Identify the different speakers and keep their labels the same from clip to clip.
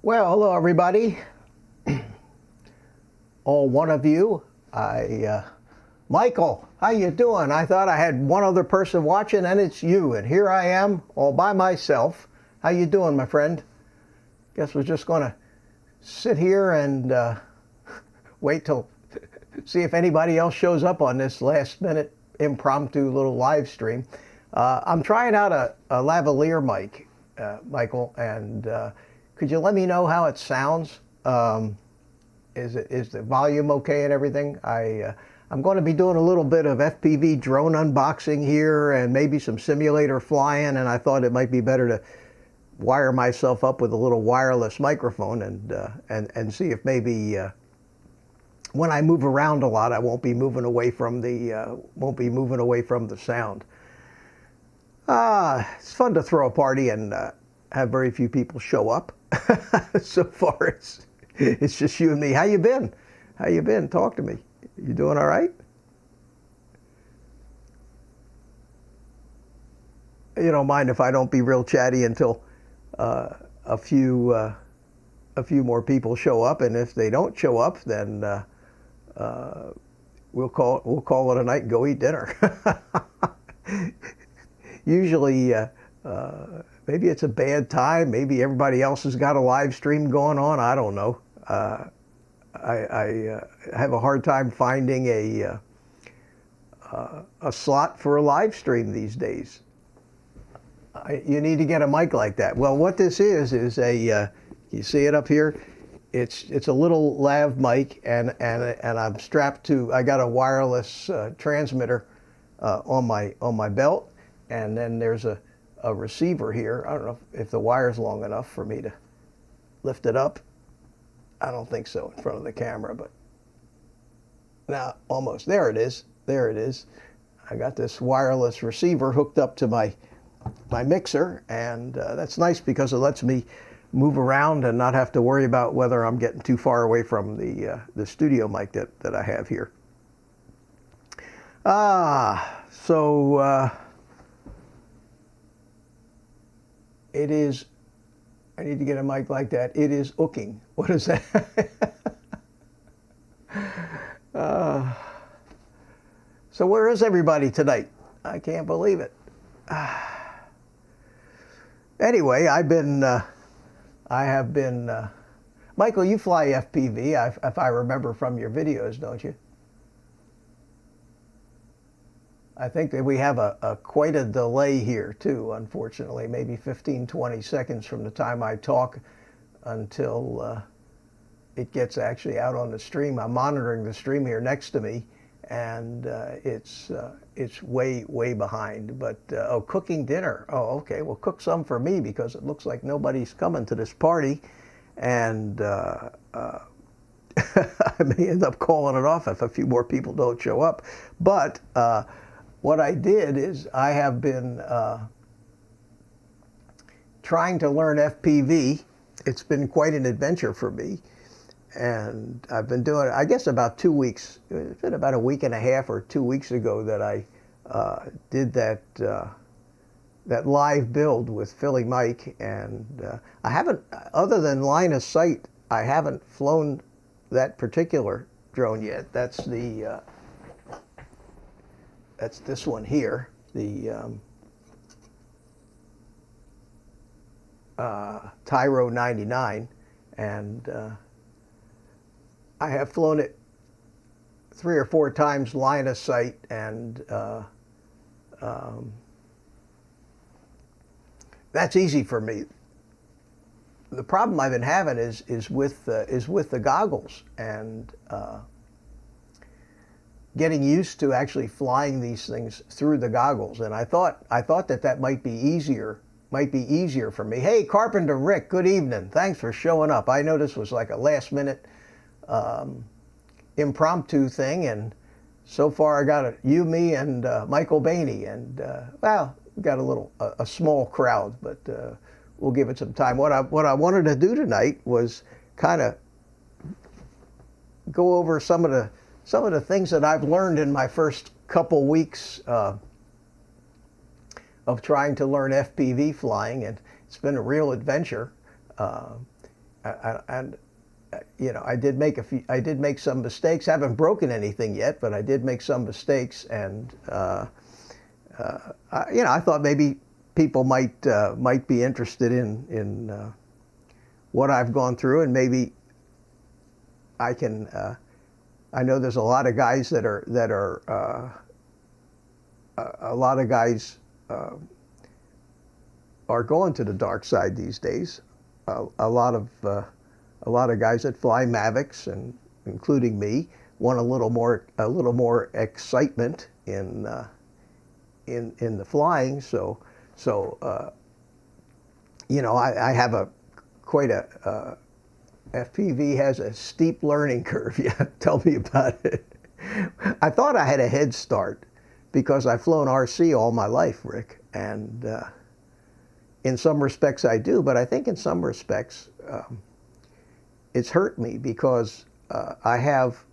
Speaker 1: Well, hello everybody. All one of you. Michael, how you doing? I thought I had one other person watching, and it's you. And here I am, all by myself. How you doing, my friend? Guess we're just going to sit here and wait till see if anybody else shows up on this last-minute impromptu little live stream. I'm trying out a lavalier mic, Michael, and could you let me know how it sounds? Is the volume okay and everything? I'm going to be doing a little bit of FPV drone unboxing here and maybe some simulator flying, and I thought it might be better to wire myself up with a little wireless microphone and see if maybe when I move around a lot, I won't be moving away from the sound. It's fun to throw a party and have very few people show up. So far, it's just you and me. How you been? How you been? Talk to me. You doing all right? You don't mind if I don't be real chatty until a few more people show up, and if they don't show up, then we'll call it a night and go eat dinner. Usually, maybe it's a bad time. Maybe everybody else has got a live stream going on. I don't know. I have a hard time finding a slot for a live stream these days. You need to get a mic like that. Well, what this is a you see it up here? It's a little lav mic, and I'm strapped to. I got a wireless transmitter on my belt, and then there's a receiver here. I don't know if the wire's long enough for me to lift it up. I don't think so in front of the camera, but now almost. There it is. There it is. I got this wireless receiver hooked up to my mixer, and that's nice because it lets me move around and not have to worry about whether I'm getting too far away from the studio mic that I have here. So it is. I need to get a mic like that. It is hooking. What is that? So where is everybody tonight? I can't believe it. Anyway, I have been. Michael, you fly FPV, if I remember from your videos, don't you? I think that we have quite a delay here too, unfortunately, maybe 15, 20 seconds from the time I talk until it gets actually out on the stream. I'm monitoring the stream here next to me, and it's way behind. But oh, cooking dinner. Oh, okay. Well, cook some for me because it looks like nobody's coming to this party, and I may end up calling it off if a few more people don't show up. But what I did is I have been trying to learn FPV. It's been quite an adventure for me. And I've been doing it, I guess, about 2 weeks. It's been about a week and a half or 2 weeks ago that I did that live build with Philly Mike. And I haven't, other than line of sight, I haven't flown that particular drone yet. That's this one here, the Tyro 99, and I have flown it 3 or 4 times line of sight, and that's easy for me. The problem I've been having is with the goggles and getting used to actually flying these things through the goggles. And I thought that might be easier for me. Hey, Carpenter Rick, good evening. Thanks for showing up. I know this was like a last minute impromptu thing, and so far I got you, me, and Michael Bainey, and well, we got a small crowd, but we'll give it some time. What I wanted to do tonight was kind of go over some of the things that I've learned in my first couple weeks of trying to learn FPV flying, and it's been a real adventure. and you know, I did make some mistakes. Haven't broken anything yet, but I did make some mistakes, and you know, I thought maybe people might be interested in what I've gone through, and maybe I can. I know there's a lot of guys that are a lot of guys are going to the dark side these days. A lot of guys that fly Mavics, and including me, want a little more excitement in the flying. So you know, I have quite a FPV has a steep learning curve. Yeah, tell me about it. I thought I had a head start because I've flown RC all my life, Rick, and in some respects I do, but I think in some respects it's hurt me because I have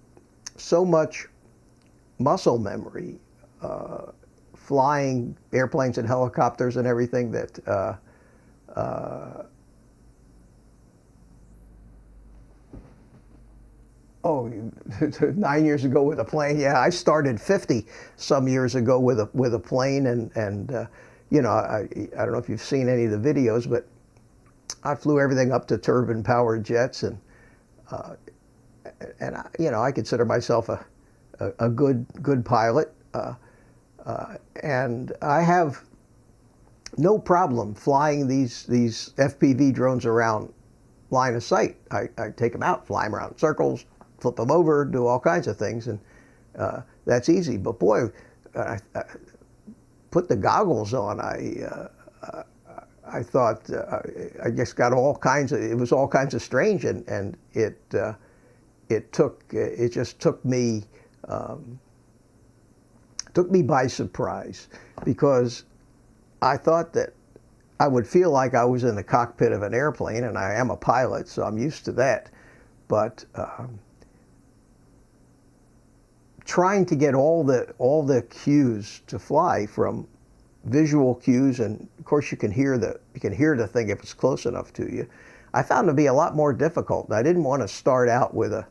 Speaker 1: so much muscle memory flying airplanes and helicopters and everything that oh, 9 years ago with a plane. Yeah, I started 50 some years ago with a plane, and you know, I don't know if you've seen any of the videos, but I flew everything up to turbine powered jets, and you know, I consider myself a good pilot, and I have no problem flying these FPV drones around line of sight. I take them out, fly them around in circles, flip them over, do all kinds of things, and that's easy. But boy, I put the goggles on. I thought I just got all kinds of. It was all kinds of strange, and it just took me by surprise, because I thought that I would feel like I was in the cockpit of an airplane, and I am a pilot, so I'm used to that. But trying to get all the cues to fly, from visual cues, and of course you can hear the thing if it's close enough to you, I found to be a lot more difficult. I didn't want to start out with a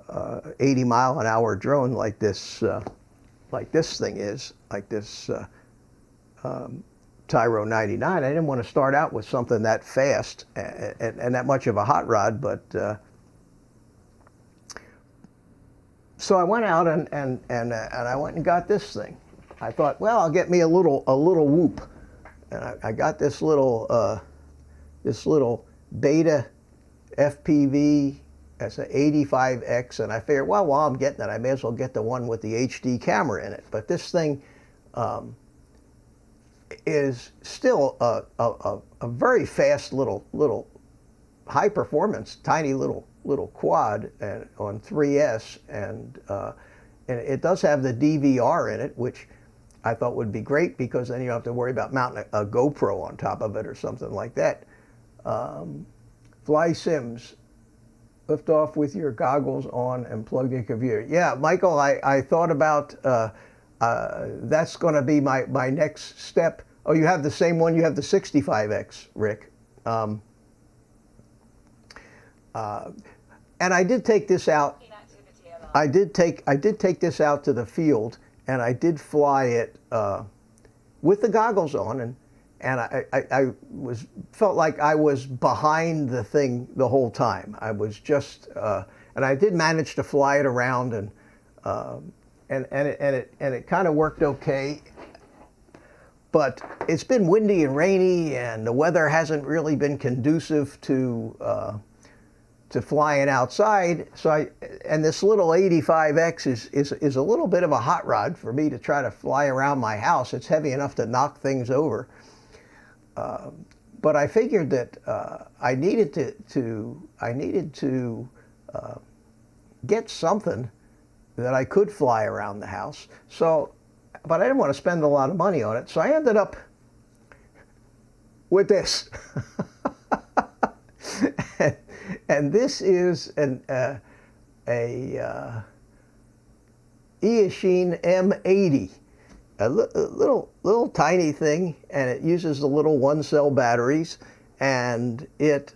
Speaker 1: 80-mile-an-hour drone like this thing is, like this Tyro 99. I didn't want to start out with something that fast and that much of a hot rod, but so I went out and I went and got this thing. I thought, well, I'll get me a little whoop, and I got this little BetaFPV. That's an 85X, and I figured, well, while I'm getting it, I may as well get the one with the HD camera in it. But this thing is still a very fast little high performance, tiny little quad on 3S, and it does have the DVR in it, which I thought would be great, because then you don't have to worry about mounting a GoPro on top of it or something like that. Fly Sims, lift off with your goggles on and plug the computer. Yeah, Michael, I thought about that's going to be my next step. Oh, you have the same one? You have the 65X, Rick. And I did take this out. I did take this out to the field, and I did fly it with the goggles on, and I felt like I was behind the thing the whole time. I was just, and I did manage to fly it around, and it kind of worked okay. But it's been windy and rainy, and the weather hasn't really been conducive to flying outside. So and this little 85X is a little bit of a hot rod for me to try to fly around my house. It's heavy enough to knock things over. But I figured that I needed to get something that I could fly around the house. So, but I didn't want to spend a lot of money on it, so I ended up with this. And this is an Eachine M80. A little tiny thing, and it uses the little 1-cell batteries, and it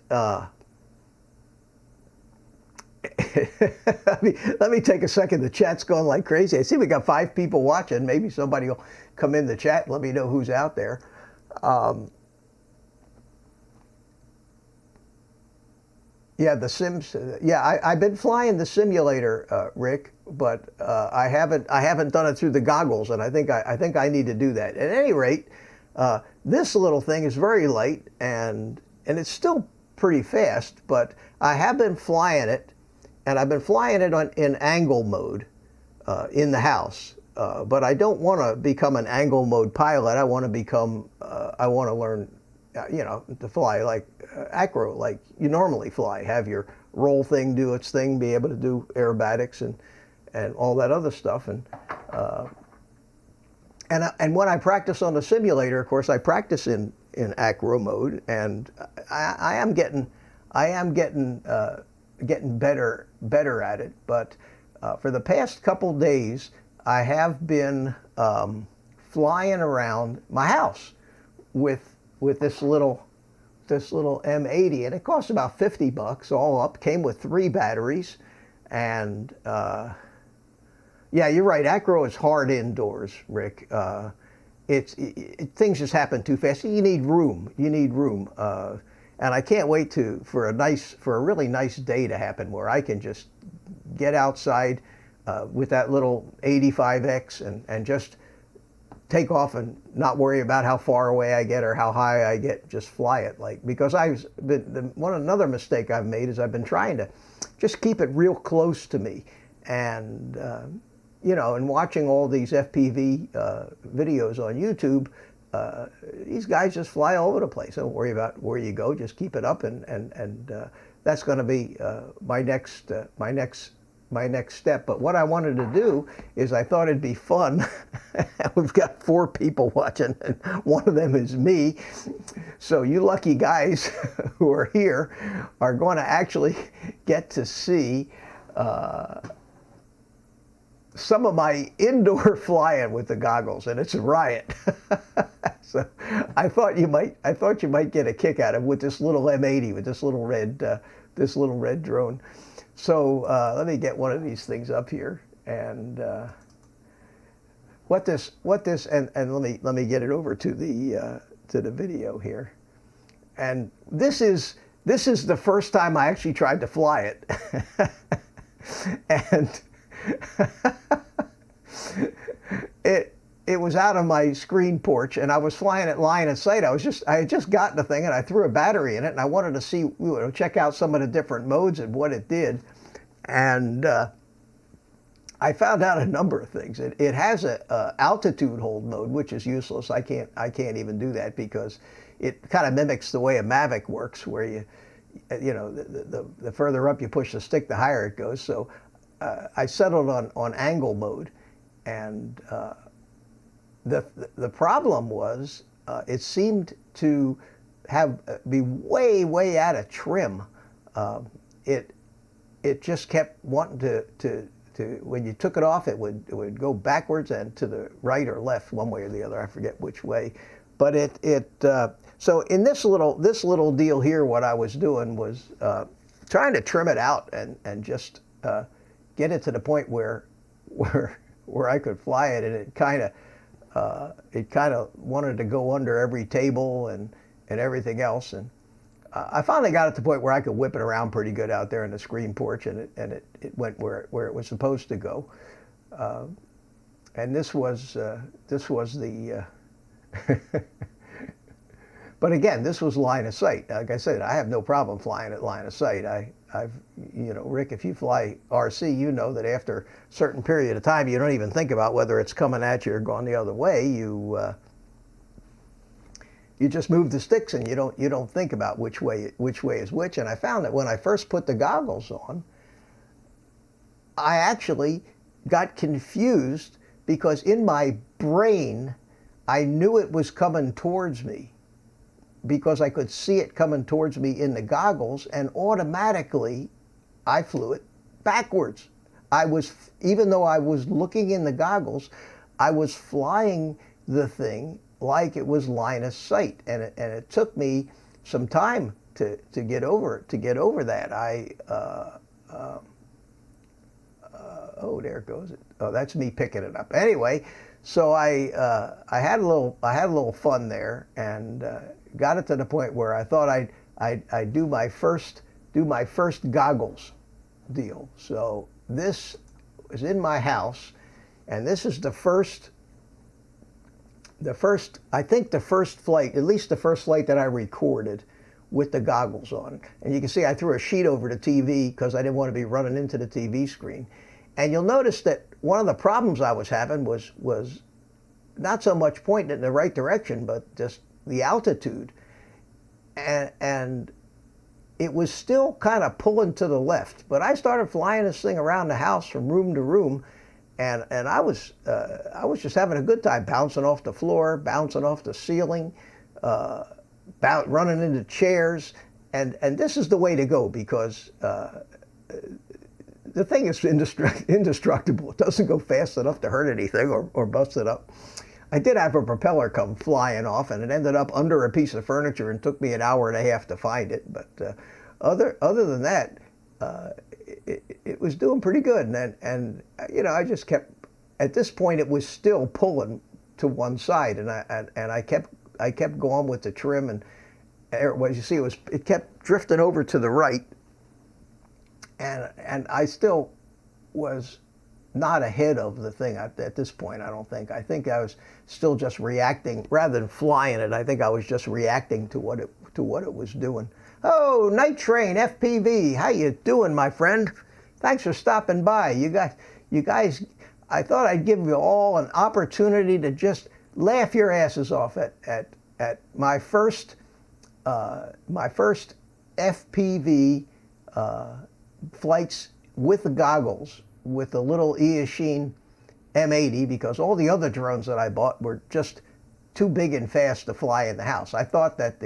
Speaker 1: let me take a second. The chat's going like crazy. I see we got 5 people watching. Maybe somebody will come in the chat and let me know who's out there. Yeah, the Sims. Yeah, I've been flying the simulator, Rick, but I haven't done it through the goggles, and I think I need to do that. At any rate, this little thing is very light, and it's still pretty fast. But I have been flying it, and I've been flying it in angle mode in the house. But I don't want to become an angle mode pilot. I want to become. I want to learn, to fly like acro, like you normally fly. Have your roll thing do its thing, be able to do aerobatics and all that other stuff. And when I practice on the simulator, of course, I practice in acro mode, and I am getting better at it. But for the past couple days, I have been flying around my house with this little M80, and it cost about $50 all up. Came with 3 batteries, and yeah, you're right. Acro is hard indoors, Rick. Things just happen too fast. You need room. And I can't wait for a really nice day to happen where I can just get outside with that little 85X and just take off and not worry about how far away I get or how high I get. Just fly it, because another mistake I've made is I've been trying to just keep it real close to me, and and watching all these FPV videos on YouTube, these guys just fly all over the place. Don't worry about where you go. Just keep it up, and that's going to be my next step. But what I wanted to do is I thought it'd be fun. We've got 4 people watching, and one of them is me. So you lucky guys who are here are going to actually get to see some of my indoor flying with the goggles, and it's a riot. So I thought you might get a kick out of it with this little M80, with this little red drone. So let me get one of these things up here, and and let me get it over to the video here. And this is the first time I actually tried to fly it, and it was out of my screen porch, and I was flying it line of sight. I had just gotten the thing, and I threw a battery in it, and I wanted to check out some of the different modes and what it did. And I found out a number of things. It has a altitude hold mode, which is useless. I can't even do that because it kind of mimics the way a Mavic works, where the further up you push the stick, the higher it goes. So I settled on angle mode, and the problem was it seemed to be way out of trim. It just kept wanting to when you took it off, it would go backwards and to the right or left, one way or the other. I forget which way. But so in this little deal here, what I was doing was trying to trim it out and just get it to the point where I could fly it, and it kind of wanted to go under every table and everything else. And I finally got it to the point where I could whip it around pretty good out there in the screen porch, and it went where it was supposed to go. And this was the but again, this was line of sight. Like I said, I have no problem flying at line of sight. Rick, if you fly RC, you know that after a certain period of time, you don't even think about whether it's coming at you or going the other way. You just move the sticks, and you don't think about which way is which. And I found that when I first put the goggles on, I actually got confused, because in my brain I knew it was coming towards me, because I could see it coming towards me in the goggles, and automatically I flew it backwards. Even though I was looking in the goggles, I was flying the thing like it was line of sight, and it took me some time to get over that. Oh, there goes it. Oh, that's me picking it up. Anyway, so I had a little fun there, and got it to the point where I thought I'd do my first goggles deal. So this is in my house, and this is the first I think the first flight, at least the first flight that I recorded with the goggles on. And you can see I threw a sheet over the TV because I didn't want to be running into the TV screen. And you'll notice that one of the problems I was having was not so much pointing in the right direction, but just the altitude. And it was still kind of pulling to the left. But I started flying this thing around the house from room to room, and I was just having a good time, bouncing off the floor, bouncing off the ceiling, running into chairs, and this is the way to go, because the thing is indestructible. It doesn't go fast enough to hurt anything or bust it up. I did have a propeller come flying off, and it ended up under a piece of furniture and took me an hour and a half to find it. But other than that, it was doing pretty good. And you know, I just kept, at this point it was still pulling to one side, and I kept going with the trim, and what you see it kept drifting over to the right, and I still was not ahead of the thing at this point. I don't think. I think I was still just reacting rather than flying it. I think I was just reacting to what it was doing. Oh, Night Train FPV, how you doing, my friend? Thanks for stopping by. You guys. I thought I'd give you all an opportunity to just laugh your asses off at my first FPV flights with the goggles, with the little Eachine M80, because all the other drones that I bought were just too big and fast to fly in the house. I thought that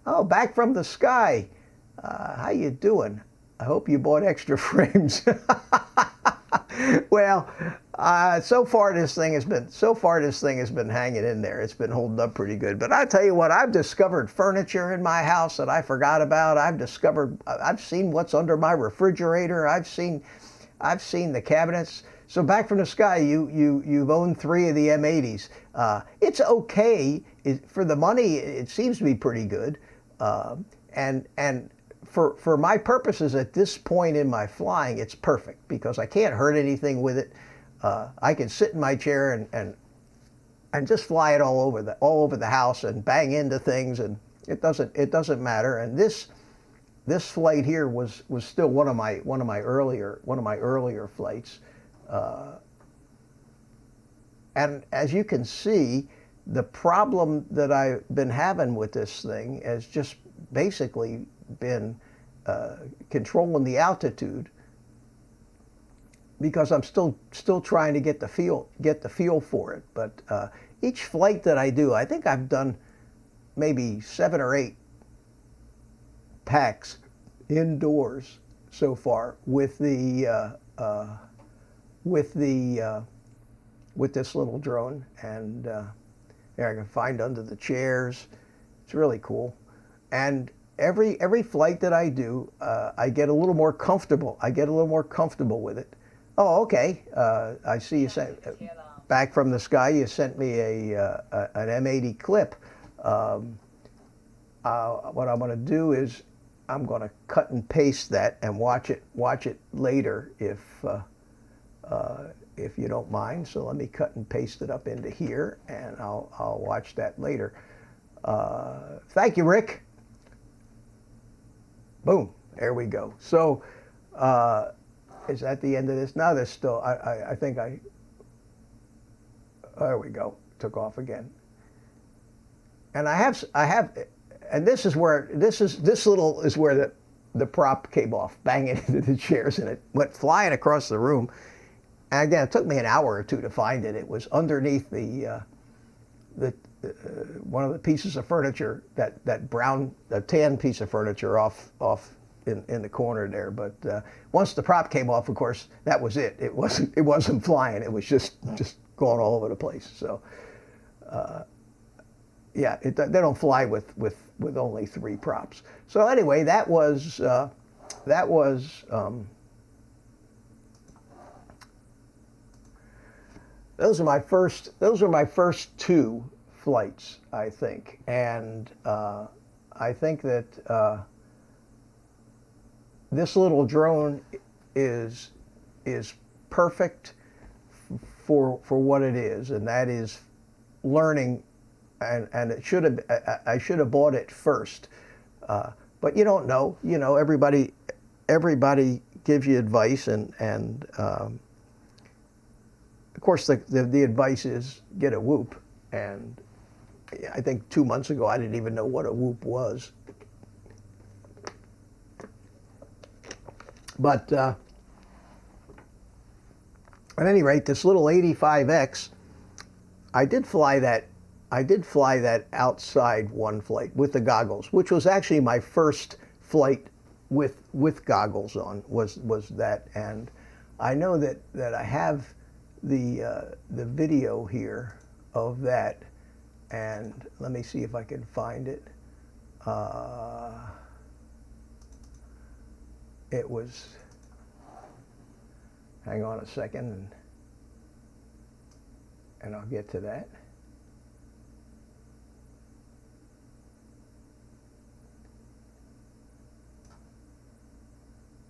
Speaker 1: oh, back from the sky, how you doing? I hope you bought extra frames. Well, so far this thing has been hanging in there. It's been holding up pretty good. But I tell you what, I've discovered furniture in my house that I forgot about. I've seen what's under my refrigerator. I've seen the cabinets. So back from the sky, you've owned 3 of the M80s. It's okay for the money. It seems to be pretty good, and for my purposes at this point in my flying, it's perfect because I can't hurt anything with it. I can sit in my chair and just fly it all over the house and bang into things, and it doesn't matter. And this flight here was still one of my earlier flights, and as you can see, the problem that I've been having with this thing has just basically been controlling the altitude, because I'm still trying to get the feel for it. But each flight that I do, I think I've done maybe 7 or 8 packs indoors so far with this little drone, and there I can find under the chairs. It's really cool. And every flight that I do, I get a little more comfortable. With it. Oh, okay. I see you sent back from the sky. You sent me an M80 clip. What I'm going to do is I'm going to cut and paste that and watch it later if you don't mind. So let me cut and paste it up into here, and I'll watch that later. Thank you, Rick. Boom, there we go. So is that the end of this? No, there's still, I think there we go, took off again. And I have, and this is where the prop came off, banging into the chairs, and it went flying across the room. And again, it took me an hour or 2 to find it. It was underneath one of the pieces of furniture, that tan piece of furniture off in the corner there. But once the prop came off, of course, that was it. It wasn't flying. It was just going all over the place. So yeah, they don't fly with only 3 props. So anyway, that was those are my first two flights, I think, and I think that this little drone is perfect for what it is, and that is learning. And it should have I should have bought it first, but you don't know. You know, everybody gives you advice, and of course the advice is get a whoop. And I think 2 months ago I didn't even know what a whoop was. But at any rate, this little 85X, I did fly that outside one flight with the goggles, which was actually my first flight with goggles on, was that. And I know that I have the video here of that, and let me see if I can find it. It was, hang on a second, and I'll get to that.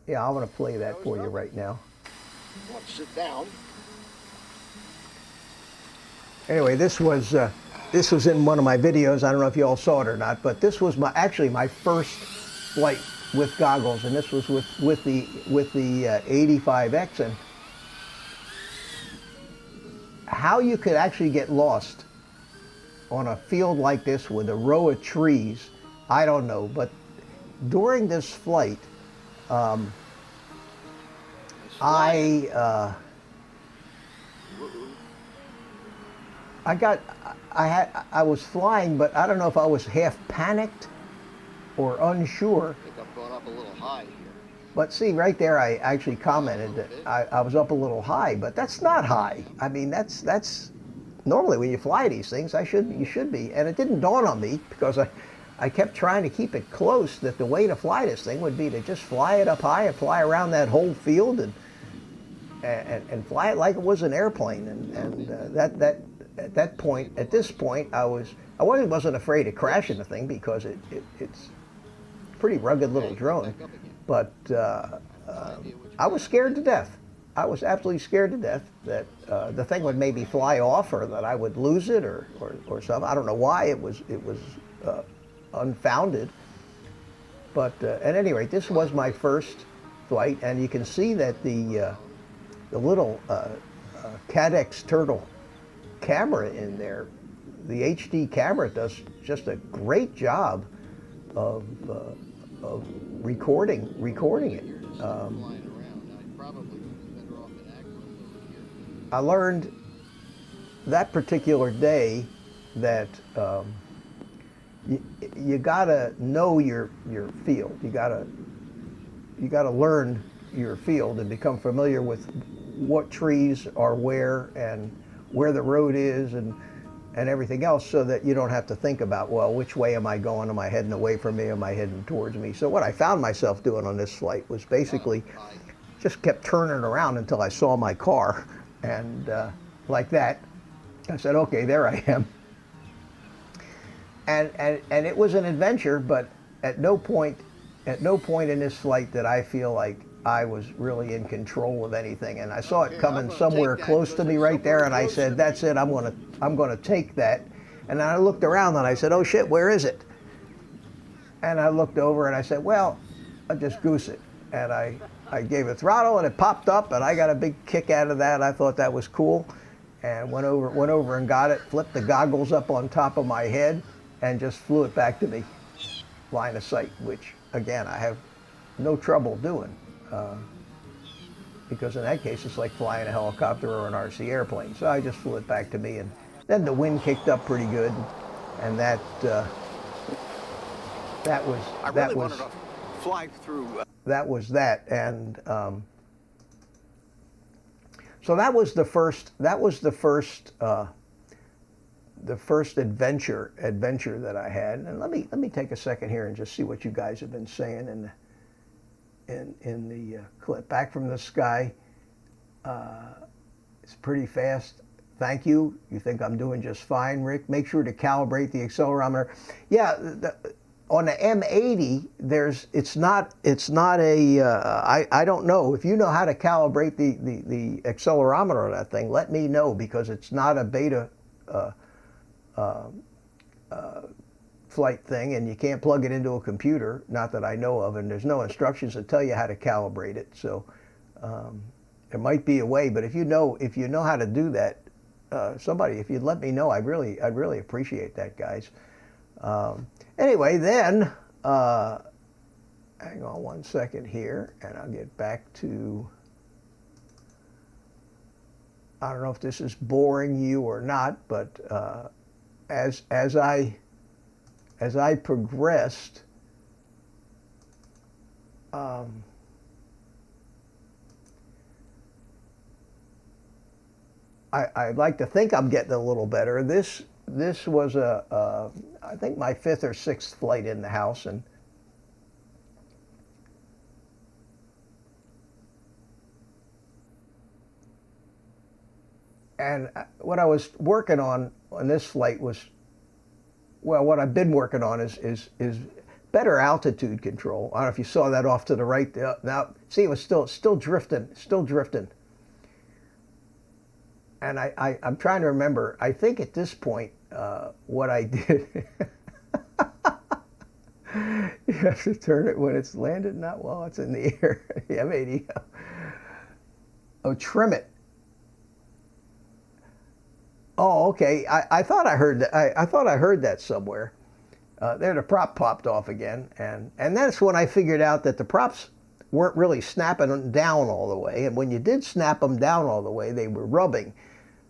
Speaker 1: Yeah, I'm going to play that for you right now.
Speaker 2: Want to sit down.
Speaker 1: Anyway, this was in one of my videos. I don't know if you all saw it or not, but this was actually my first flight with goggles, and this was with the 85X. And how you could actually get lost on a field like this with a row of trees, I don't know. But during this flight, I was flying, but I don't know if I was half panicked or unsure.
Speaker 2: I think I've gone up a little high here.
Speaker 1: But see, right there, I actually commented that I was up a little high, but that's not high. I mean, that's normally when you fly these things, you should be. And it didn't dawn on me, because I kept trying to keep it close, that the way to fly this thing would be to just fly it up high and fly around that whole field and fly it like it was an airplane. And at this point, I wasn't afraid of crashing the thing, because it's a pretty rugged little drone. But I was scared to death. I was absolutely scared to death that the thing would maybe fly off, or that I would lose it, or something. I don't know why. It was unfounded. But at any rate, this was my first flight, and you can see that the little Cadex Turtle camera in there, the HD camera, does just a great job of recording it. I learned that particular day that you gotta know your field. You gotta learn your field and become familiar with what trees are where, and where the road is, and everything else, so that you don't have to think about, well, which way am I going? Am I heading away from me? Am I heading towards me? So what I found myself doing on this flight was basically just kept turning around until I saw my car, and like that, I said, okay, there I am. And it was an adventure, but at no point in this flight did I feel like I was really in control of anything. And I saw it coming somewhere close to me right there, and I said, that's it, I'm gonna take that. And then I looked around and I said, oh shit, where is it? And I looked over and I said, well, I'll just goose it. And I gave it throttle, and it popped up, and I got a big kick out of that. I thought that was cool, and went over and got it, flipped the goggles up on top of my head, and just flew it back to me, line of sight, which again, I have no trouble doing. Because in that case, it's like flying a helicopter or an RC airplane. So I just flew it back to me, and then the wind kicked up pretty good, and that was
Speaker 3: wanted to fly through.
Speaker 1: That was that, and so that was the first adventure that I had. And let me take a second here and just see what you guys have been saying in the clip. Back from the sky, it's pretty fast thank you. You think I'm doing just fine, Rick. Make sure to calibrate the accelerometer. Yeah, on the M80, it's not a, I don't know. If you know how to calibrate the accelerometer of that thing, let me know, because it's not a beta flight thing, and you can't plug it into a computer, not that I know of, and there's no instructions that tell you how to calibrate it. So there might be a way, but if you know how to do that, somebody, if you'd let me know, I'd really appreciate that, guys. Anyway, then, hang on one second here, and I'll get back to, I don't know if this is boring you or not, but as I progressed, I'd like to think I'm getting a little better. This was I think my 5th or 6th flight in the house, and what I was working on this flight was, well, what I've been working on is better altitude control. I don't know if you saw that off to the right there. Now, see, it was still drifting. And I'm trying to remember. I think at this point, what I did, you have to turn it when it's landed, not while it's in the air. The M80. Oh, trim it. Oh, okay. I thought I heard that. I thought I heard that somewhere. There, the prop popped off again, and that's when I figured out that the props weren't really snapping them down all the way. And when you did snap them down all the way, they were rubbing.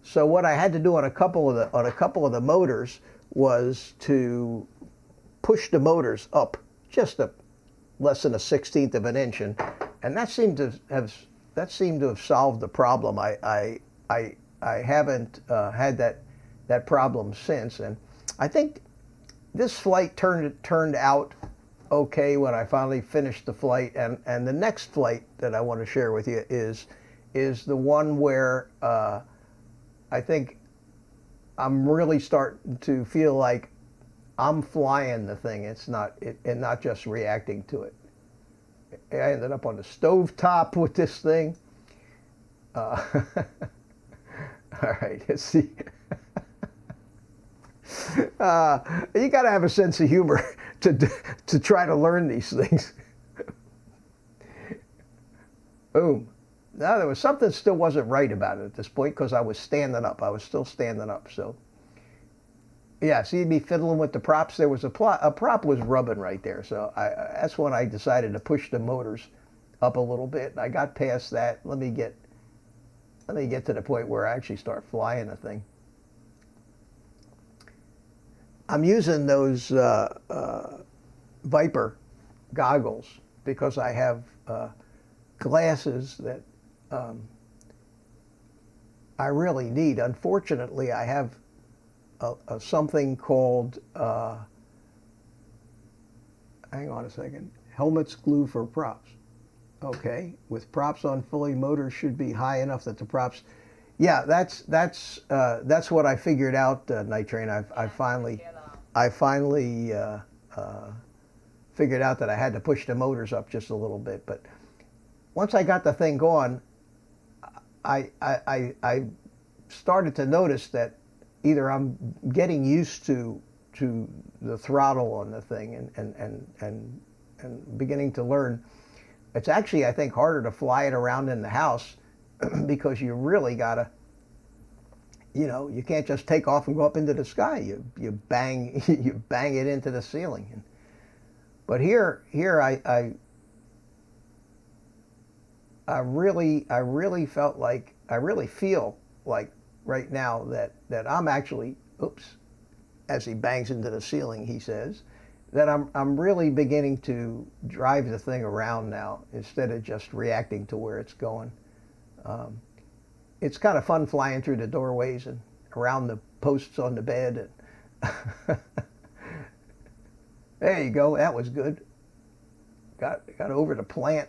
Speaker 1: So what I had to do on a couple of the motors was to push the motors up just less than a 1/16 of an inch, and that seemed to have solved the problem. I haven't had that problem since, and I think this flight turned out okay when I finally finished the flight. And the next flight that I want to share with you is the one where I think I'm really starting to feel like I'm flying the thing. And not just reacting to it. I ended up on the stovetop with this thing. All right, let's see. You got to have a sense of humor to try to learn these things. Boom. Now, there was something still wasn't right about it at this point, because I was standing up. I was still standing up. So, yeah, see me fiddling with the props. There was a prop was rubbing right there. So that's when I decided to push the motors up a little bit. I got past that. Let me get to the point where I actually start flying the thing. I'm using those Viper goggles because I have glasses that I really need. Unfortunately, I have something called, hang on a second, helmets glue for props. Okay, with props on fully, motors should be high enough that the props, yeah, that's what I figured out, Night Train. I finally figured out that I had to push the motors up just a little bit. But once I got the thing going, I started to notice that either I'm getting used to the throttle on the thing and beginning to learn. It's actually, I think, harder to fly it around in the house because you really gotta, you can't just take off and go up into the sky. You bang it into the ceiling. But here I really felt like, I really feel like right now that I'm actually, oops, as he bangs into the ceiling, he says, that I'm really beginning to drive the thing around now instead of just reacting to where it's going. It's kind of fun flying through the doorways and around the posts on the bed. There you go. That was good. Got over the plant.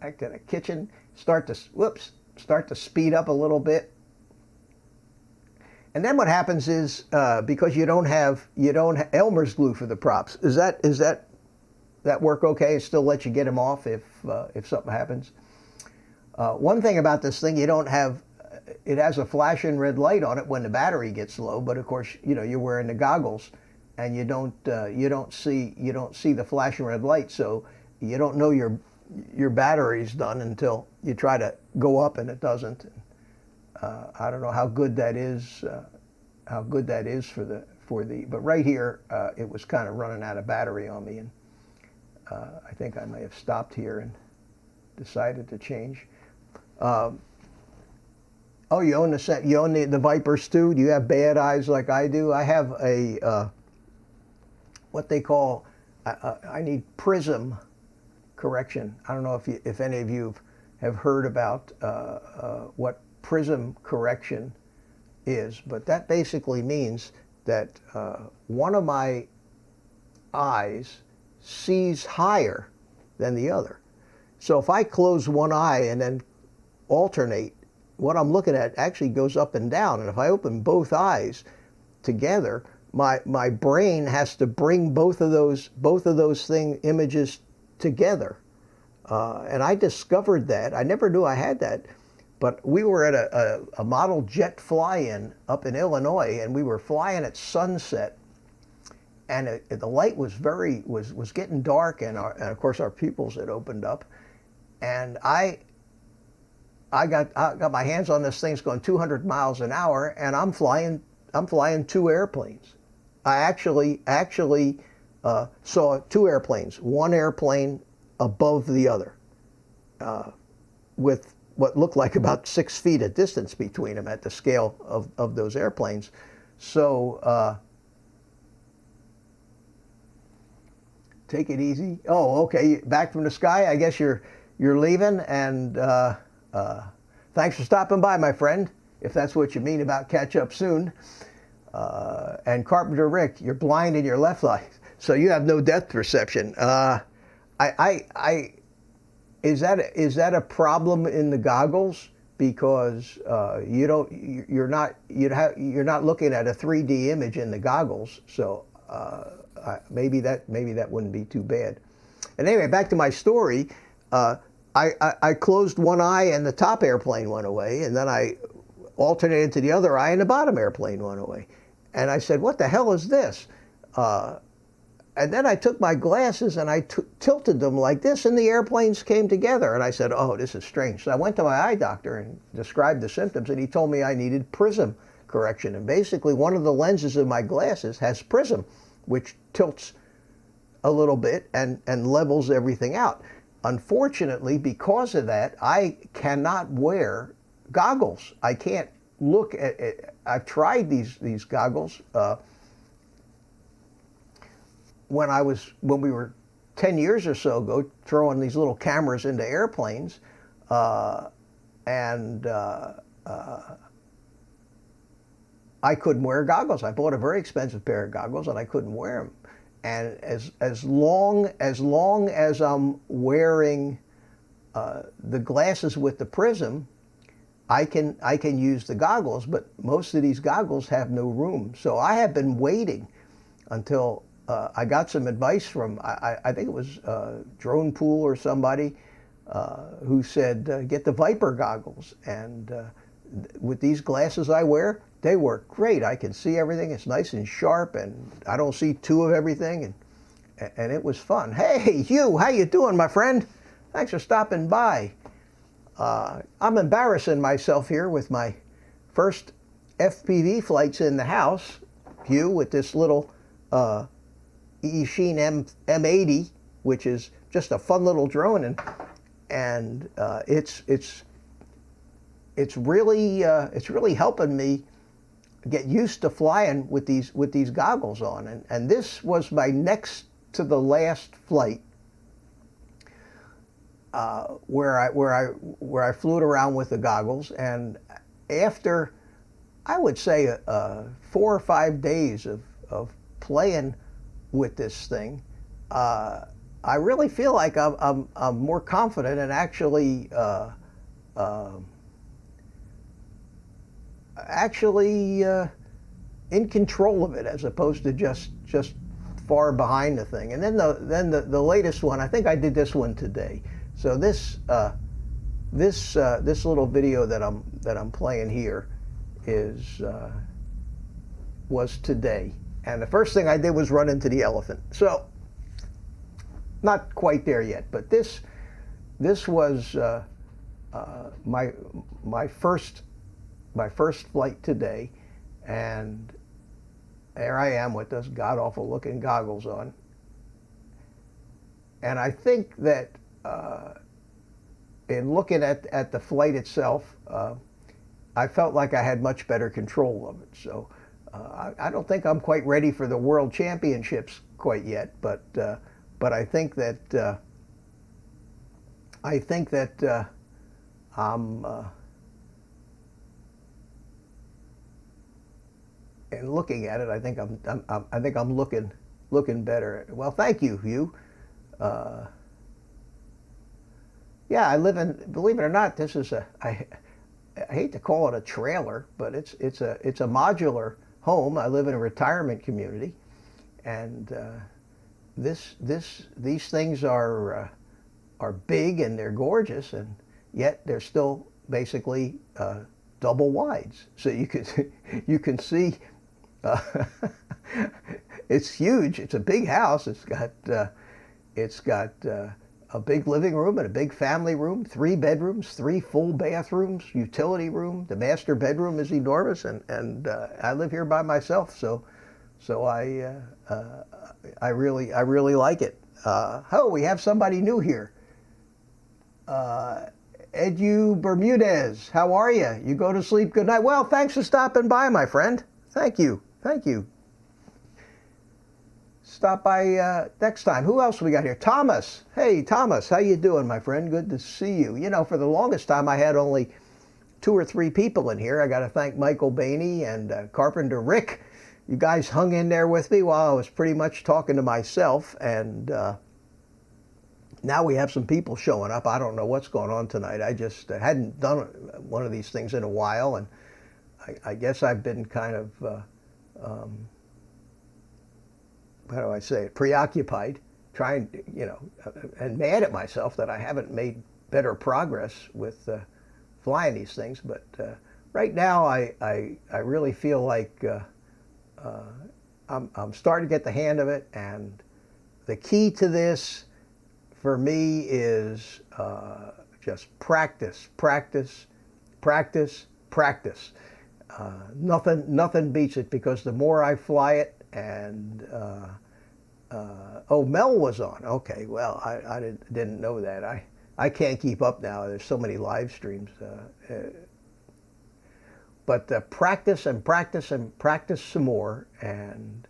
Speaker 1: Back to the kitchen. Start to, whoops, start to speed up a little bit. And then what happens is, because you don't have Elmer's glue for the props, is that work okay? It still lets you get them off if something happens. One thing about this thing, it has a flashing red light on it when the battery gets low, but of course, you're wearing the goggles, and you don't see the flashing red light, so you don't know your battery's done until you try to go up and it doesn't. I don't know how good that is. But right here, it was kind of running out of battery on me, and I think I may have stopped here and decided to change. Oh, you own the Vipers too? Do you have bad eyes like I do? I have a what they call I need prism correction. I don't know if any of you have heard about what prism correction is, but that basically means that one of my eyes sees higher than the other. So if I close one eye and then alternate, what I'm looking at actually goes up and down. And if I open both eyes together, my brain has to bring both of those images together. And I discovered that. I never knew I had that. But we were at a model jet fly-in up in Illinois, and we were flying at sunset, and the light was getting dark, and of course our pupils had opened up, and I got my hands on this thing. It's going 200 miles an hour, and I'm flying 2 airplanes. I actually saw 2 airplanes, one airplane above the other, with what looked like about 6 feet of distance between them at the scale of those airplanes. So take it easy. Oh, okay, back from the sky. I guess you're leaving, and thanks for stopping by, my friend, if that's what you mean about catch up soon. And Carpenter Rick, you're blind in your left eye, so you have no depth perception. Is that a problem in the goggles? Because you're not looking at a 3D image in the goggles, so maybe that wouldn't be too bad. And anyway, back to my story. I closed one eye and the top airplane went away, and then I alternated to the other eye and the bottom airplane went away. And I said, "What the hell is this?" And then I took my glasses and I tilted them like this, and the airplanes came together. And I said, "Oh, this is strange." So I went to my eye doctor and described the symptoms, and he told me I needed prism correction. And basically, one of the lenses of my glasses has prism, which tilts a little bit and levels everything out. Unfortunately, because of that, I cannot wear goggles. I can't look at it. I've tried these goggles. When we were 10 years or so ago throwing these little cameras into airplanes, and I couldn't wear goggles. I bought a very expensive pair of goggles and I couldn't wear them. And as long as I'm wearing the glasses with the prism, I can use the goggles, but most of these goggles have no room. So I have been waiting until I got some advice from, I think it was Drone Pool or somebody, who said, get the Viper goggles. And with these glasses I wear, they work great. I can see everything. It's nice and sharp, and I don't see 2 of everything. And it was fun. Hey, Hugh, how you doing, my friend? Thanks for stopping by. I'm embarrassing myself here with my first FPV flights in the house, Hugh, with this little Eachine M80, which is just a fun little drone, and it's really helping me get used to flying with these goggles on. And this was my next to the last flight where I flew around with the goggles, and after, I would say, 4 or 5 days of playing with this thing, I really feel like I'm more confident and actually actually in control of it, as opposed to just far behind the thing. And then the latest one, I think I did this one today. So this little video that I'm playing here was today. And the first thing I did was run into the elephant. So not quite there yet, but this was my first flight today, and there I am with those god-awful looking goggles on. And I think that in looking at the flight itself, I felt like I had much better control of it. So I don't think I'm quite ready for the World Championships quite yet, but I think that I'm and looking at it, I think I'm looking better. Well, thank you, Hugh. Yeah, I live in. Believe it or not, this is I hate to call it a trailer, but it's a modular home. I live in a retirement community, and these things are big and they're gorgeous, and yet they're still basically double wides. So you can see. It's huge. It's a big house. It's got a big living room and a big family room, 3 bedrooms, 3 full bathrooms, utility room. The master bedroom is enormous, and I live here by myself. So I really like it. Oh, we have somebody new here. Edu Bermudez, how are you? You go to sleep good night. Well, thanks for stopping by, my friend. Thank you. Stop by next time. Who else we got here? Thomas. Hey, Thomas, how you doing, my friend? Good to see you. You know, for the longest time, I had only 2 or 3 people in here. I got to thank Michael Bainey and Carpenter Rick. You guys hung in there with me while I was pretty much talking to myself, and now we have some people showing up. I don't know what's going on tonight. I just hadn't done one of these things in a while, and I guess I've been kind of, how do I say it, preoccupied, trying, and mad at myself that I haven't made better progress with flying these things. But right now, I really feel like I'm starting to get the hang of it, and the key to this for me is just practice. Nothing beats it, because the more I fly it, and oh, Mel was on. Okay, well, I didn't know that. I can't keep up now. There's so many live streams. But practice and practice and practice some more, and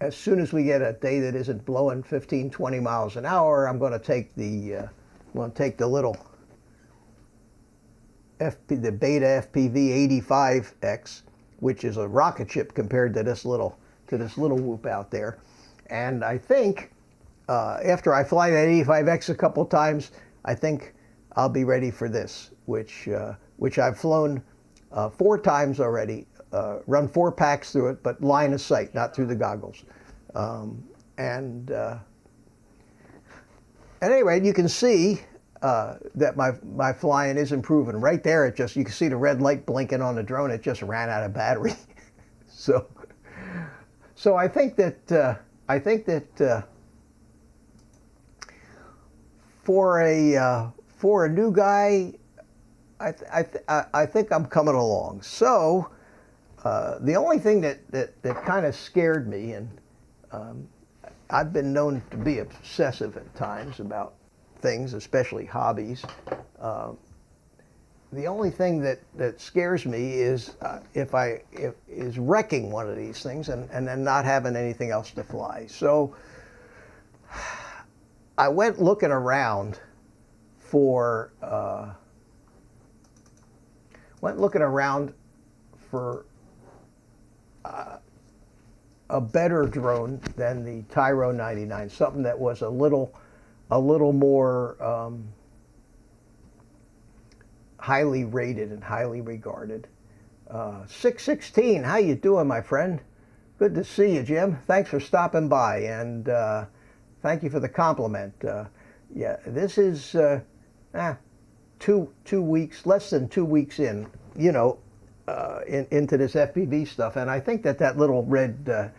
Speaker 1: as soon as we get a day that isn't blowing 15, 20 miles an hour, I'm going to take the little the BetaFPV 85X, which is a rocket ship compared to this little whoop out there. And I think after I fly that 85X a couple times, I think I'll be ready for this, which I've flown 4 times already. Run 4 packs through it, but line of sight, not through the goggles. At any rate, you can see that my flying is improving. Right there, you can see the red light blinking on the drone. It just ran out of battery. So I think that for a new guy, I think I'm coming along. So the only thing that kind of scared me, and I've been known to be obsessive at times about things, especially hobbies. The only thing that scares me is is wrecking one of these things and then not having anything else to fly. So I went looking around for a better drone than the Tyro 99, something that was a little more highly rated and highly regarded. 616, how you doing, my friend? Good to see you, Jim. Thanks for stopping by, and thank you for the compliment. Yeah, this is 2 weeks, less than 2 weeks in, you know, into this FPV stuff, and I think that little red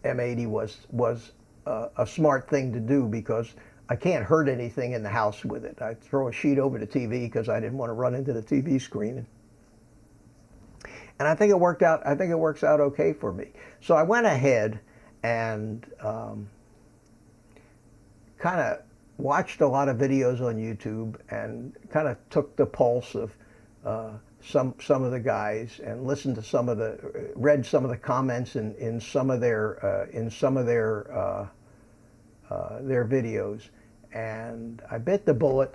Speaker 1: M80 was a smart thing to do, because I can't hurt anything in the house with it. I throw a sheet over the TV because I didn't want to run into the TV screen. And I think it worked out. I think it works out okay for me. So I went ahead and kind of watched a lot of videos on YouTube and kind of took the pulse of some of the guys and listened to read some of the comments in some of their videos. And I bit the bullet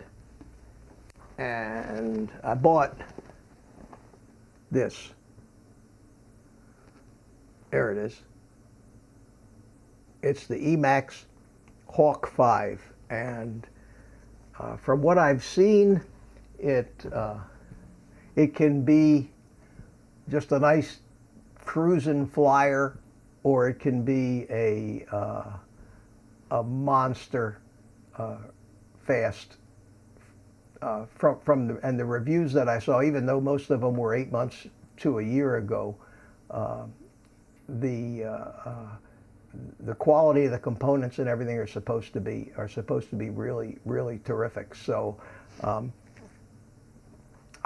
Speaker 1: and I bought this. There it is. It's the Emax Hawk 5, and from what I've seen, it can be just a nice cruising flyer, or it can be a monster fast. From the reviews that I saw, even though most of them were 8 months to a year ago, the quality of the components and everything are supposed to be really, really terrific. So I'm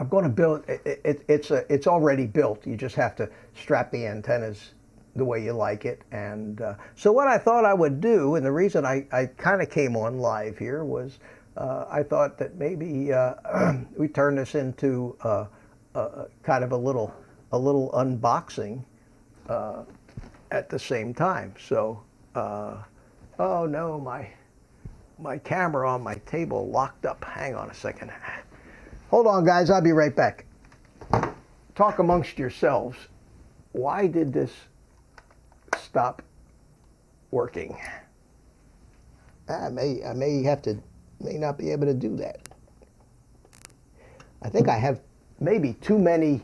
Speaker 1: going to build it. It's already built. You just have to strap the antennas the way you like it. And so what I thought I would do, and the reason I kind of came on live here, was I thought that maybe we turn this into kind of a little unboxing at the same time. So, oh no, my camera on my table locked up. Hang on a second. Hold on, guys. I'll be right back. Talk amongst yourselves. Why did this stop working? I may not be able to do that. I think I have maybe too many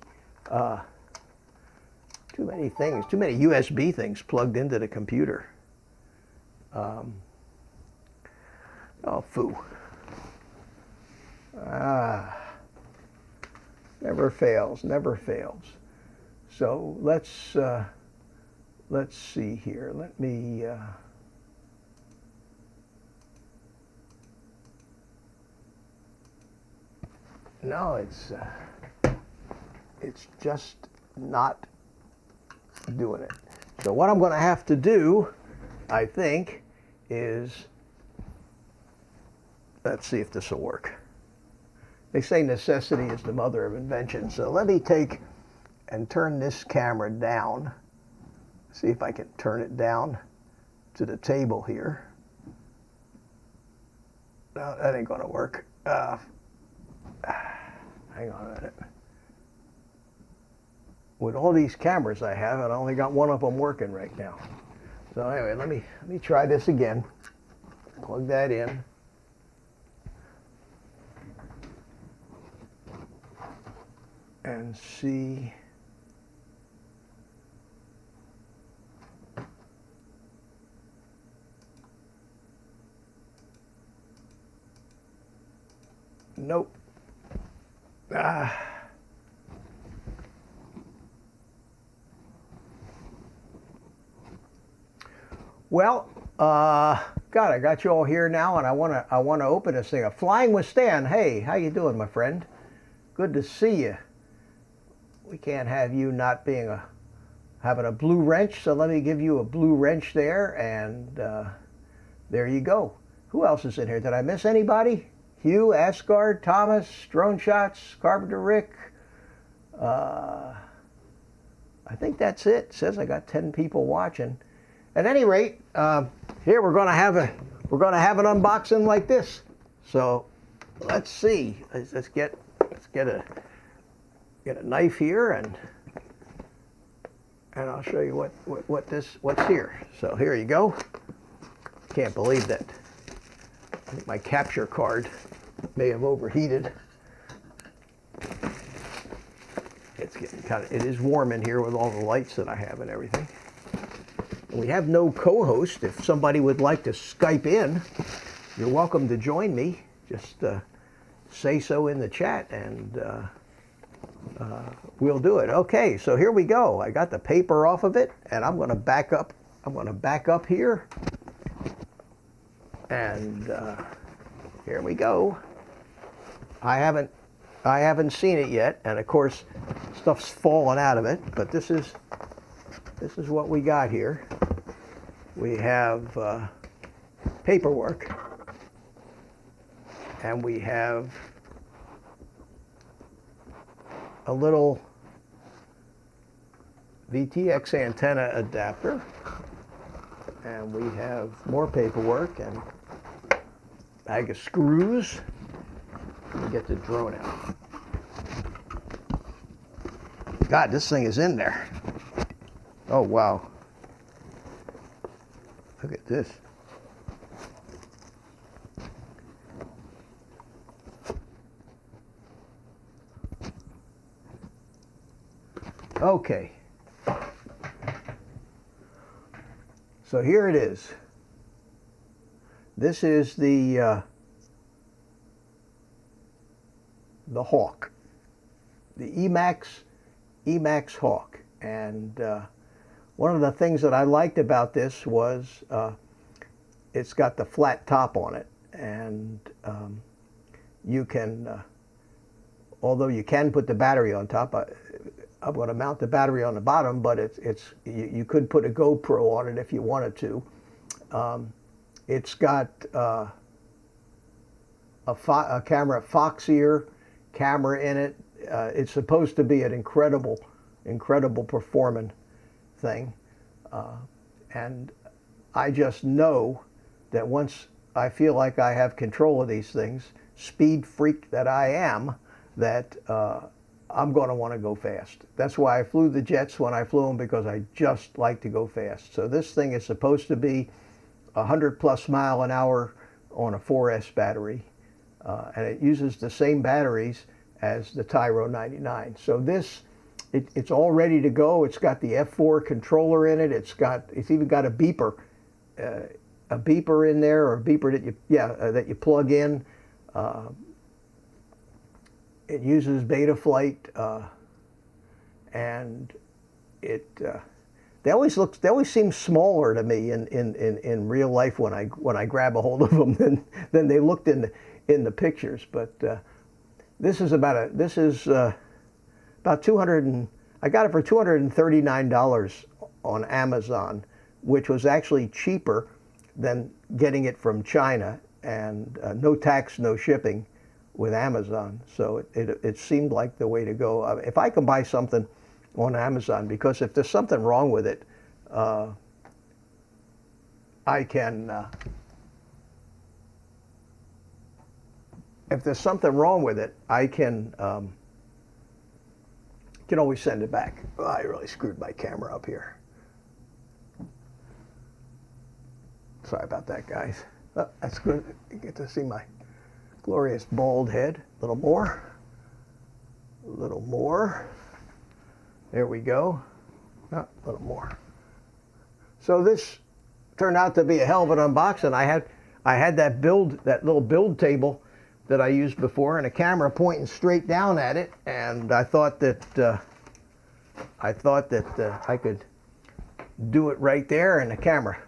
Speaker 1: things, too many USB things plugged into the computer. Oh, foo. Never fails, never fails. So let's see here. Let me no, it's just not doing it. So what I'm going to have to do, I think, is, let's see if this will work. They say necessity is the mother of invention. So let me take and turn this camera down. See if I can turn it down to the table here. No, that ain't going to work. Hang on a minute. With all these cameras I have, and I only got one of them working right now. So anyway, let me try this again. Plug that in. And see. Nope. Well, God, I got you all here now, and I want to open this thing up. Flying with Stan. Hey, how you doing, my friend? Good to see you. We can't have you not being having a blue wrench, so let me give you a blue wrench there, and there you go. Who else is in here? Did I miss anybody? Hugh, Asgard, Thomas, Drone Shots, Carpenter Rick. I think that's it. It says I got 10 people watching. At any rate, here we're going to have an unboxing like this. So let's see. Let's get a knife here, and I'll show you what's here. So here you go. Can't believe that. I think my capture card May have overheated. It's getting it is warm in here with all the lights that I have and everything. And we have no co-host. If somebody would like to Skype in, you're welcome to join me. Just say so in the chat and we'll do it. Okay, so here we go. I got the paper off of it and I'm going to back up. I'm going to back up here. And here we go. I haven't seen it yet, and of course stuff's fallen out of it, but this is what we got here. We have paperwork, and we have a little VTX antenna adapter, and we have more paperwork and a bag of screws. Let me get the drone out. God, this thing is in there. Oh, wow. Look at this. Okay. So here it is. This is the Hawk, the Emax Hawk. And one of the things that I liked about this was it's got the flat top on it, and you can, although you can put the battery on top, I'm going to mount the battery on the bottom, but you could put a GoPro on it if you wanted to. It's got a camera, Foxeer camera in it. It's supposed to be an incredible performing thing. And I just know that once I feel like I have control of these things, speed freak that I am, that I'm going to want to go fast. That's why I flew the jets when I flew them, because I just like to go fast. So this thing is supposed to be 100+ miles an hour on a 4S battery, and it uses the same batteries as the Tyro 99. So this, it's all ready to go. It's got the F4 controller in it. It's even got a beeper in there, or a beeper that you plug in. It uses Betaflight, and they always seem smaller to me in real life when I grab a hold of them than they looked in the pictures. But this is about 200. I got it for $239 on Amazon, which was actually cheaper than getting it from China, and no tax, no shipping with Amazon. So it seemed like the way to go. If I can buy something on Amazon, because if there's something wrong with it, I can. If there's something wrong with it, I can always send it back. Oh, I really screwed my camera up here. Sorry about that, guys. Oh, that's good. You get to see my glorious bald head. A little more. A little more. There we go. Oh, a little more. So this turned out to be a hell of an unboxing. I had that little build table that I used before, and a camera pointing straight down at it, and I thought that I could do it right there, and the camera,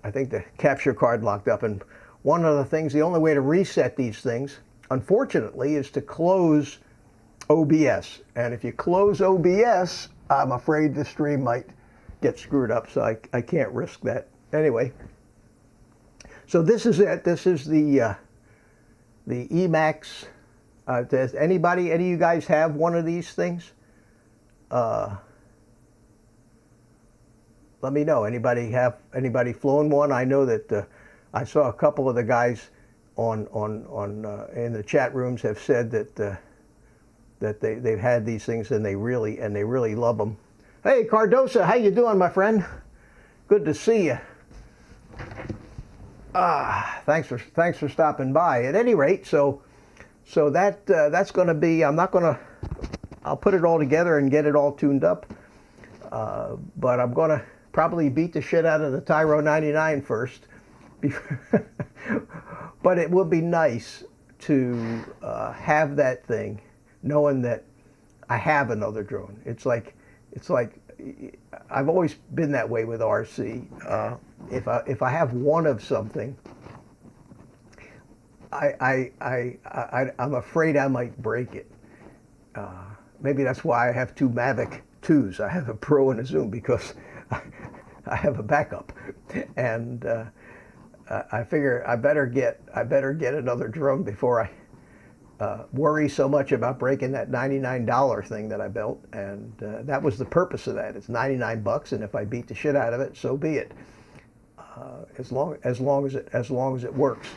Speaker 1: I think the capture card locked up. And one of the things, the only way to reset these things, unfortunately, is to close OBS. And if you close OBS, I'm afraid the stream might get screwed up, so I can't risk that. Anyway, so this is it. This is the Emax. Does any of you guys have one of these things? Let me know. Anybody flown one? I know that I saw a couple of the guys in the chat rooms have said that they've had these things and they really love them. Hey Cardosa, how you doing, my friend? Good to see you. Thanks for stopping by. At any rate, so So that's going to be, I'll put it all together and get it all tuned up. But I'm going to probably beat the shit out of the Tyro 99 first. But it would be nice to have that thing, knowing that I have another drone. It's like I've always been that way with RC. If I have one of something, I'm afraid I might break it. Maybe that's why I have two Mavic 2s. I have a Pro and a Zoom, because I have a backup, and I figure I better get another drone before I worry so much about breaking that $99 thing that I built. And that was the purpose of that. It's $99, and if I beat the shit out of it, so be it. As long as it works.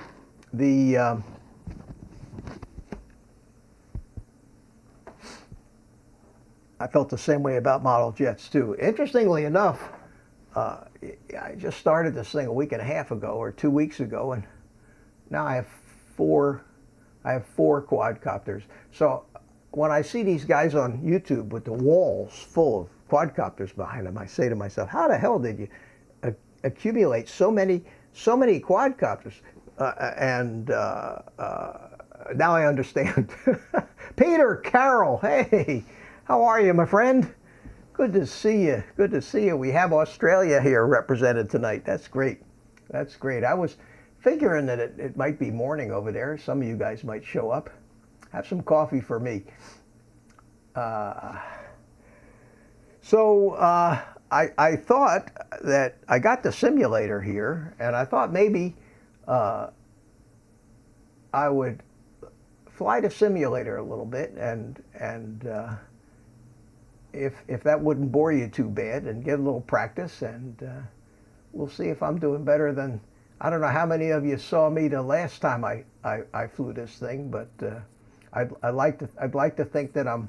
Speaker 1: I felt the same way about model jets too. Interestingly enough, I just started this thing a week and a half ago or 2 weeks ago, and now I have four quadcopters. So when I see these guys on YouTube with the walls full of quadcopters behind them, I say to myself, how the hell did you accumulate so many quadcopters? Now I understand. Peter Carroll, hey, how are you, my friend? Good to see you. Good to see you. We have Australia here represented tonight. That's great. That's great. I was figuring that it might be morning over there. Some of you guys might show up. Have some coffee for me. So I thought that I got the simulator here, and I thought maybe I would fly the simulator a little bit, and if that wouldn't bore you too bad, and get a little practice, and we'll see if I'm doing better than, I don't know how many of you saw me the last time I flew this thing, but I'd like to think that I'm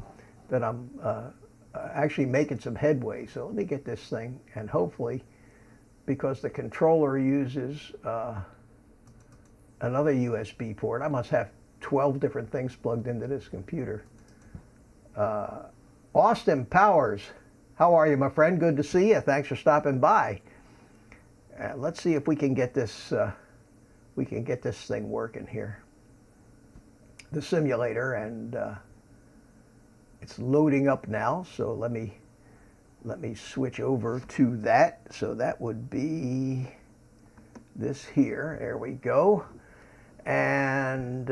Speaker 1: actually making some headway. So let me get this thing, and hopefully, because the controller uses another USB port, I must have 12 different things plugged into this computer. Austin Powers, how are you, my friend? Good to see you. Thanks for stopping by. Let's see if we can get this thing working here. The simulator, and it's loading up now. So let me switch over to that. So that would be this here. There we go. And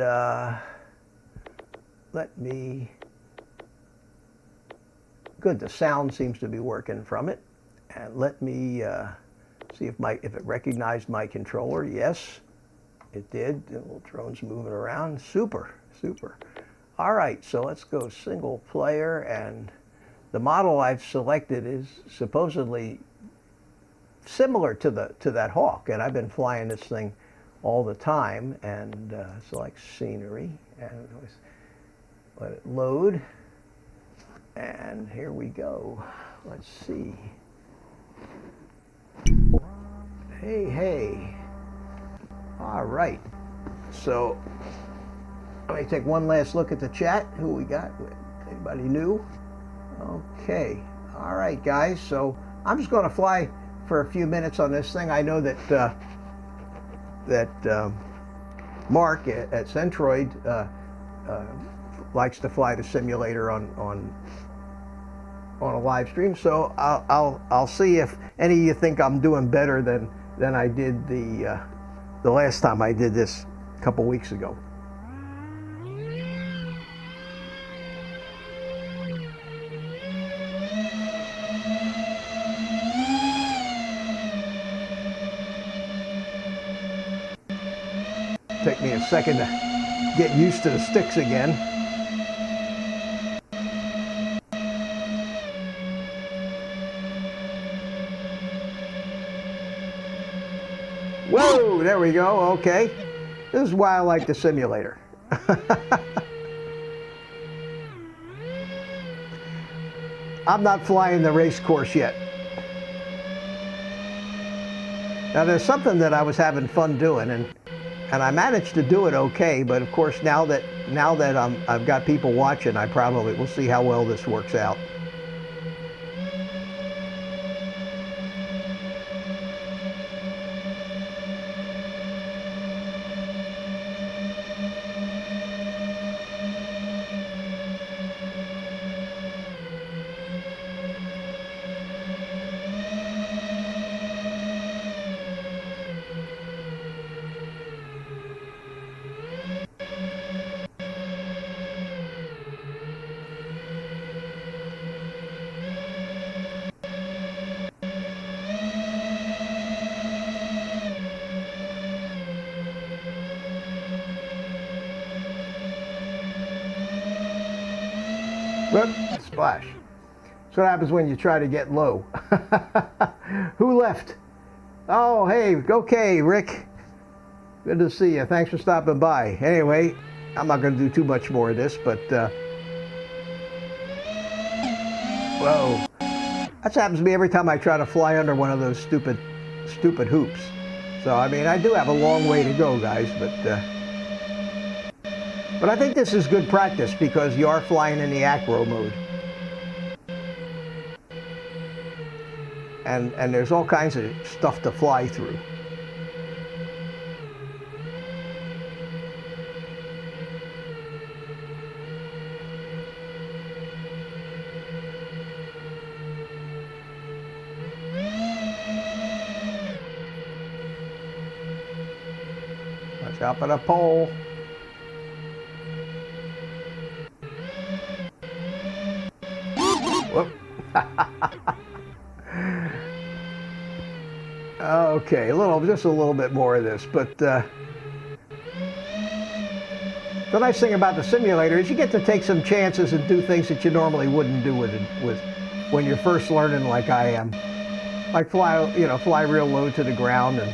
Speaker 1: let me. Good, the sound seems to be working from it. And let me see if it recognized my controller. Yes, it did. The little drone's moving around. Super, super. All right, so let's go single player, and the model I've selected is supposedly similar to that Hawk, and I've been flying this thing all the time. And select scenery, and let it load. And here we go. Let's see. Hey. All right. So let me take one last look at the chat. Who we got? Anybody new? Okay. All right, guys. So I'm just going to fly for a few minutes on this thing. I know that Mark at Centroid likes to fly the simulator on a live stream, so I'll see if any of you think I'm doing better than I did the last time I did this a couple weeks ago. Take me a second to get used to the sticks again. Whoa, there we go. Okay. This is why I like the simulator. I'm not flying the race course yet. Now there's something that I was having fun doing, and and I managed to do it okay. But of course, now that I've got people watching, I probably will see how well this works out. Whoop, splash. That's what happens when you try to get low. Who left? Oh, hey, okay, Rick. Good to see you. Thanks for stopping by. Anyway, I'm not going to do too much more of this, but whoa. That happens to me every time I try to fly under one of those stupid hoops. So, I mean, I do have a long way to go, guys, but I think this is good practice because you are flying in the acro mode. And there's all kinds of stuff to fly through. Watch out for the pole. Whoop. Okay, just a little bit more of this, but the nice thing about the simulator is you get to take some chances and do things that you normally wouldn't do with when you're first learning, like I am, like fly real low to the ground. And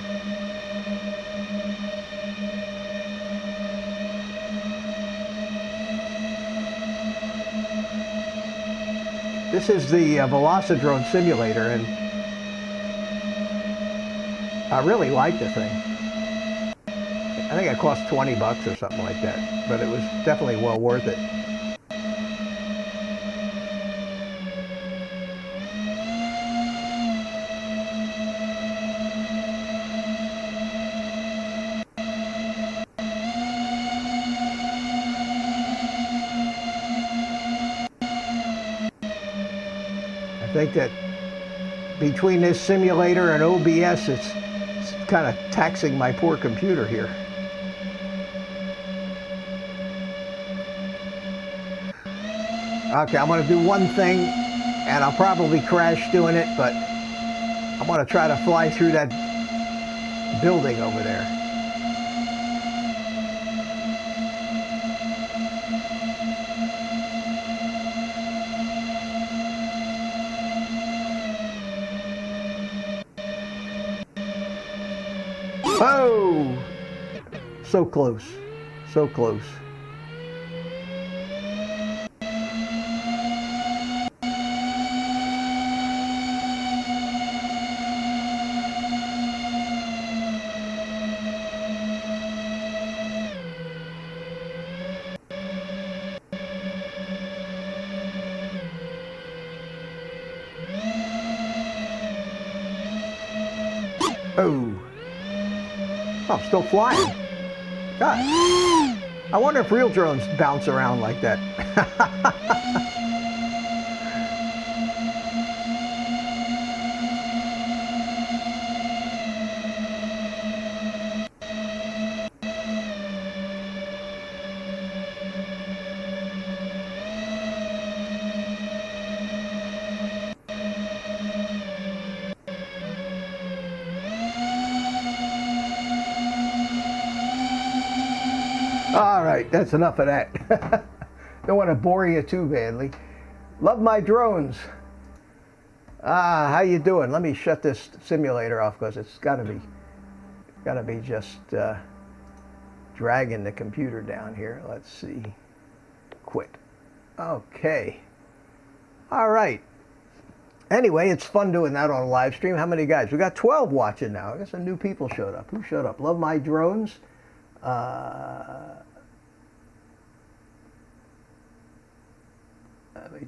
Speaker 1: this is the Velocidrone simulator, and I really like the thing. I think it cost 20 bucks or something like that, but it was definitely well worth it. I think that between this simulator and OBS, it's kind of taxing my poor computer here. Okay, I'm going to do one thing, and I'll probably crash doing it, but I'm going to try to fly through that building over there. Oh! So close. So close. Oh. Oh, I'm still flying. God. I wonder if real drones bounce around like that. All right, that's enough of that. Don't want to bore you too badly. Love my drones. How you doing? Let me shut this simulator off because it's got to be just dragging the computer down here. Let's see. Quit. Okay. All right. Anyway, it's fun doing that on a live stream. How many guys? We got 12 watching now. I guess some new people showed up. Who showed up? Love my drones. Let me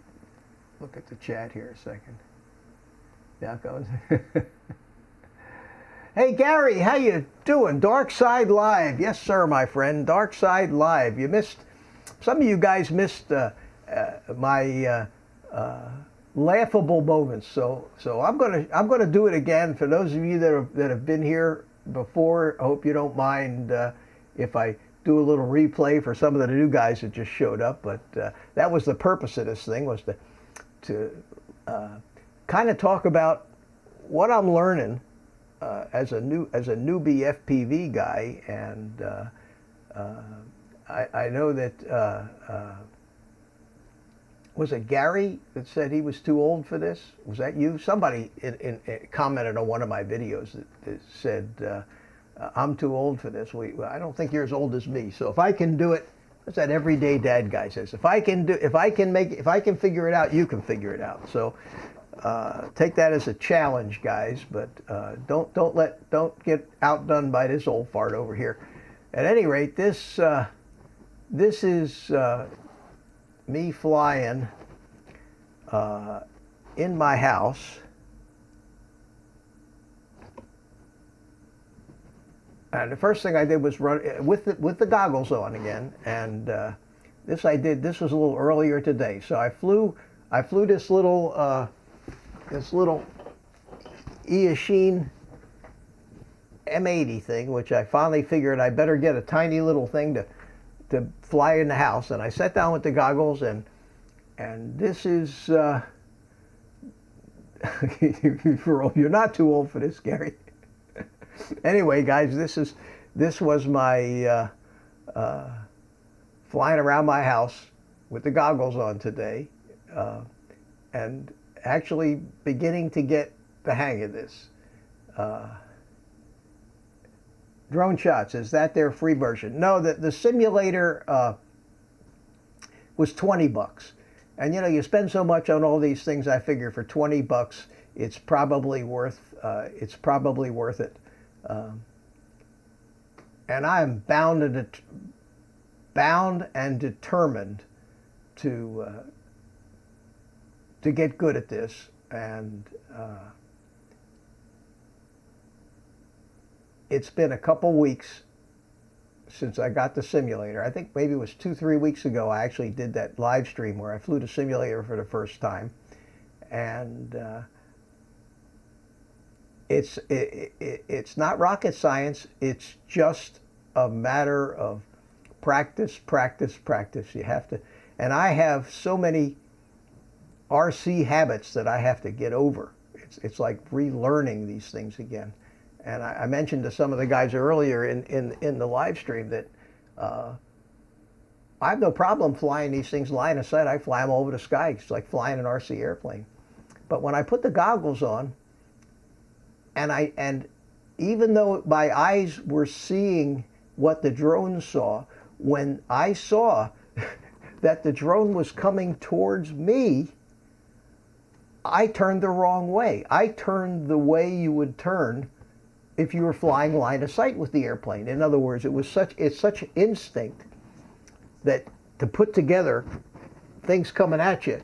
Speaker 1: look at the chat here a second. Yeah, it goes. Hey Gary, how you doing? Dark Side Live. Yes, sir, my friend. Dark Side Live. You missed. Some of you guys missed my laughable moments. So I'm gonna do it again for those of you that have been here before. I hope you don't mind if I do a little replay for some of the new guys that just showed up. But that was the purpose of this thing, was to kind of talk about what I'm learning as a newbie FPV guy, and I know that was it Gary that said he was too old for this? Was that you? Somebody commented on one of my videos that said I'm too old for this. I don't think you're as old as me. So if I can do it, that's that everyday dad guy says. If I can figure it out, you can figure it out. So take that as a challenge, guys. But don't get outdone by this old fart over here. At any rate, this is me flying in my house, and the first thing I did was run with the goggles on again. And this I did. This was a little earlier today, so I flew this little Eachine M80 thing, which I finally figured I better get a tiny little thing to fly in the house. And I sat down with the goggles, and this is you're not too old for this, Gary. Anyway, guys, this was my flying around my house with the goggles on today, and actually beginning to get the hang of this. Drone Shots, is that their free version? No, the simulator was $20. And you know, you spend so much on all these things, I figure for $20 it's probably worth it. And I'm bound and determined to get good at this. And it's been a couple weeks since I got the simulator. I think maybe it was 2-3 weeks ago I actually did that live stream where I flew the simulator for the first time. And it's not rocket science. It's just a matter of practice. You have to, and I have so many RC habits that I have to get over. It's like relearning these things again. And I mentioned to some of the guys earlier in the live stream that I have no problem flying these things line of sight. I fly them over the sky. It's like flying an RC airplane. But when I put the goggles on, and even though my eyes were seeing what the drone saw, when I saw that the drone was coming towards me, I turned the wrong way. I turned the way you would turn if you were flying line of sight with the airplane. In other words, it's such instinct that to put together things coming at you,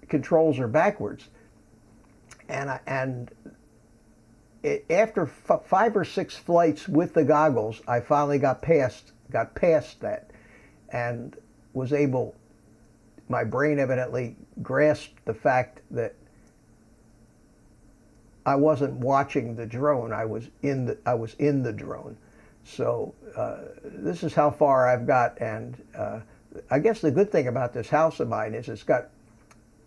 Speaker 1: controls are backwards. After 5 or 6 flights with the goggles, I finally got past that, and was able. My brain evidently grasped the fact that I wasn't watching the drone. I was in the drone. So this is how far I've got. And I guess the good thing about this house of mine is it's got,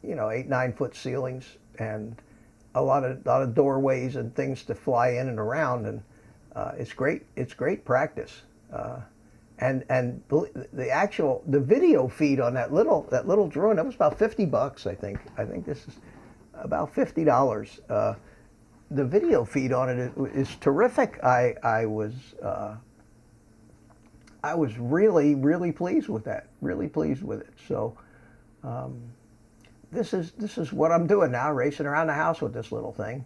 Speaker 1: 8-9 foot ceilings and a lot of doorways and things to fly in and around. And it's great. It's great practice. And the video feed on that little drone, that was about $50, I think. I think this is about $50. The video feed on it is terrific. I was really pleased with that. Really pleased with it. So this is what I'm doing now, racing around the house with this little thing.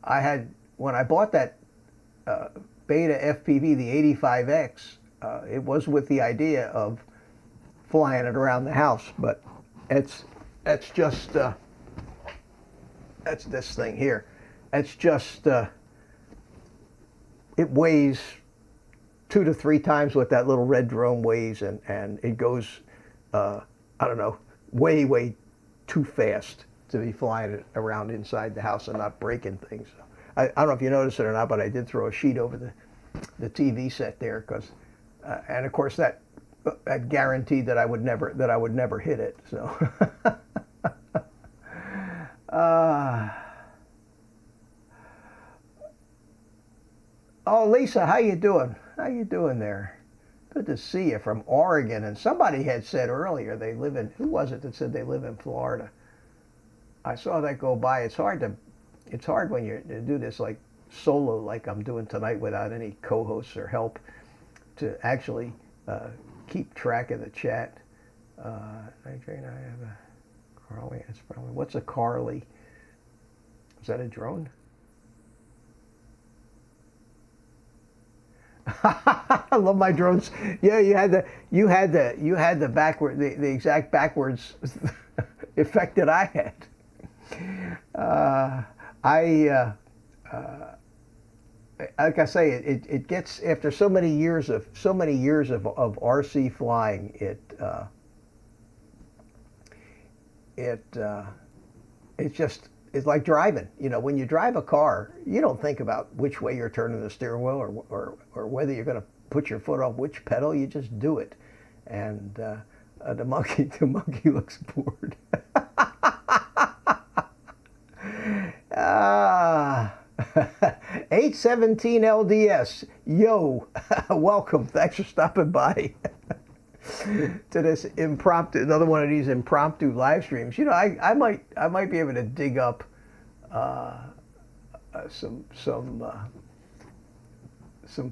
Speaker 1: I had, when I bought that BetaFPV, the 85X, it was with the idea of flying it around the house, but that's just that's this thing here. It's just it weighs 2 to 3 times what that little red drone weighs, and it goes I don't know, way too fast to be flying it around inside the house and not breaking things. I don't know if you noticed it or not, but I did throw a sheet over the TV set there, because and of course that guaranteed that I would never hit it. So oh, Lisa, how you doing? How you doing there? Good to see you from Oregon. And somebody had said earlier they live in, who was it that said they live in Florida? I saw that go by. It's hard when you do this like solo, like I'm doing tonight, without any co-hosts or help, to actually keep track of the chat. I have a Carly. It's probably, what's a Carly? Is that a drone? I love my drones. Yeah, you had the backward, the exact backwards effect that I had. Like I say, it gets, after so many years of RC flying, it's like driving. You know, when you drive a car, you don't think about which way you're turning the steering wheel, or whether you're going to put your foot off which pedal. You just do it. And the monkey looks bored. 817 LDS, yo, welcome. Thanks for stopping by to this impromptu, another one of these impromptu live streams. You know, I might be able to dig up some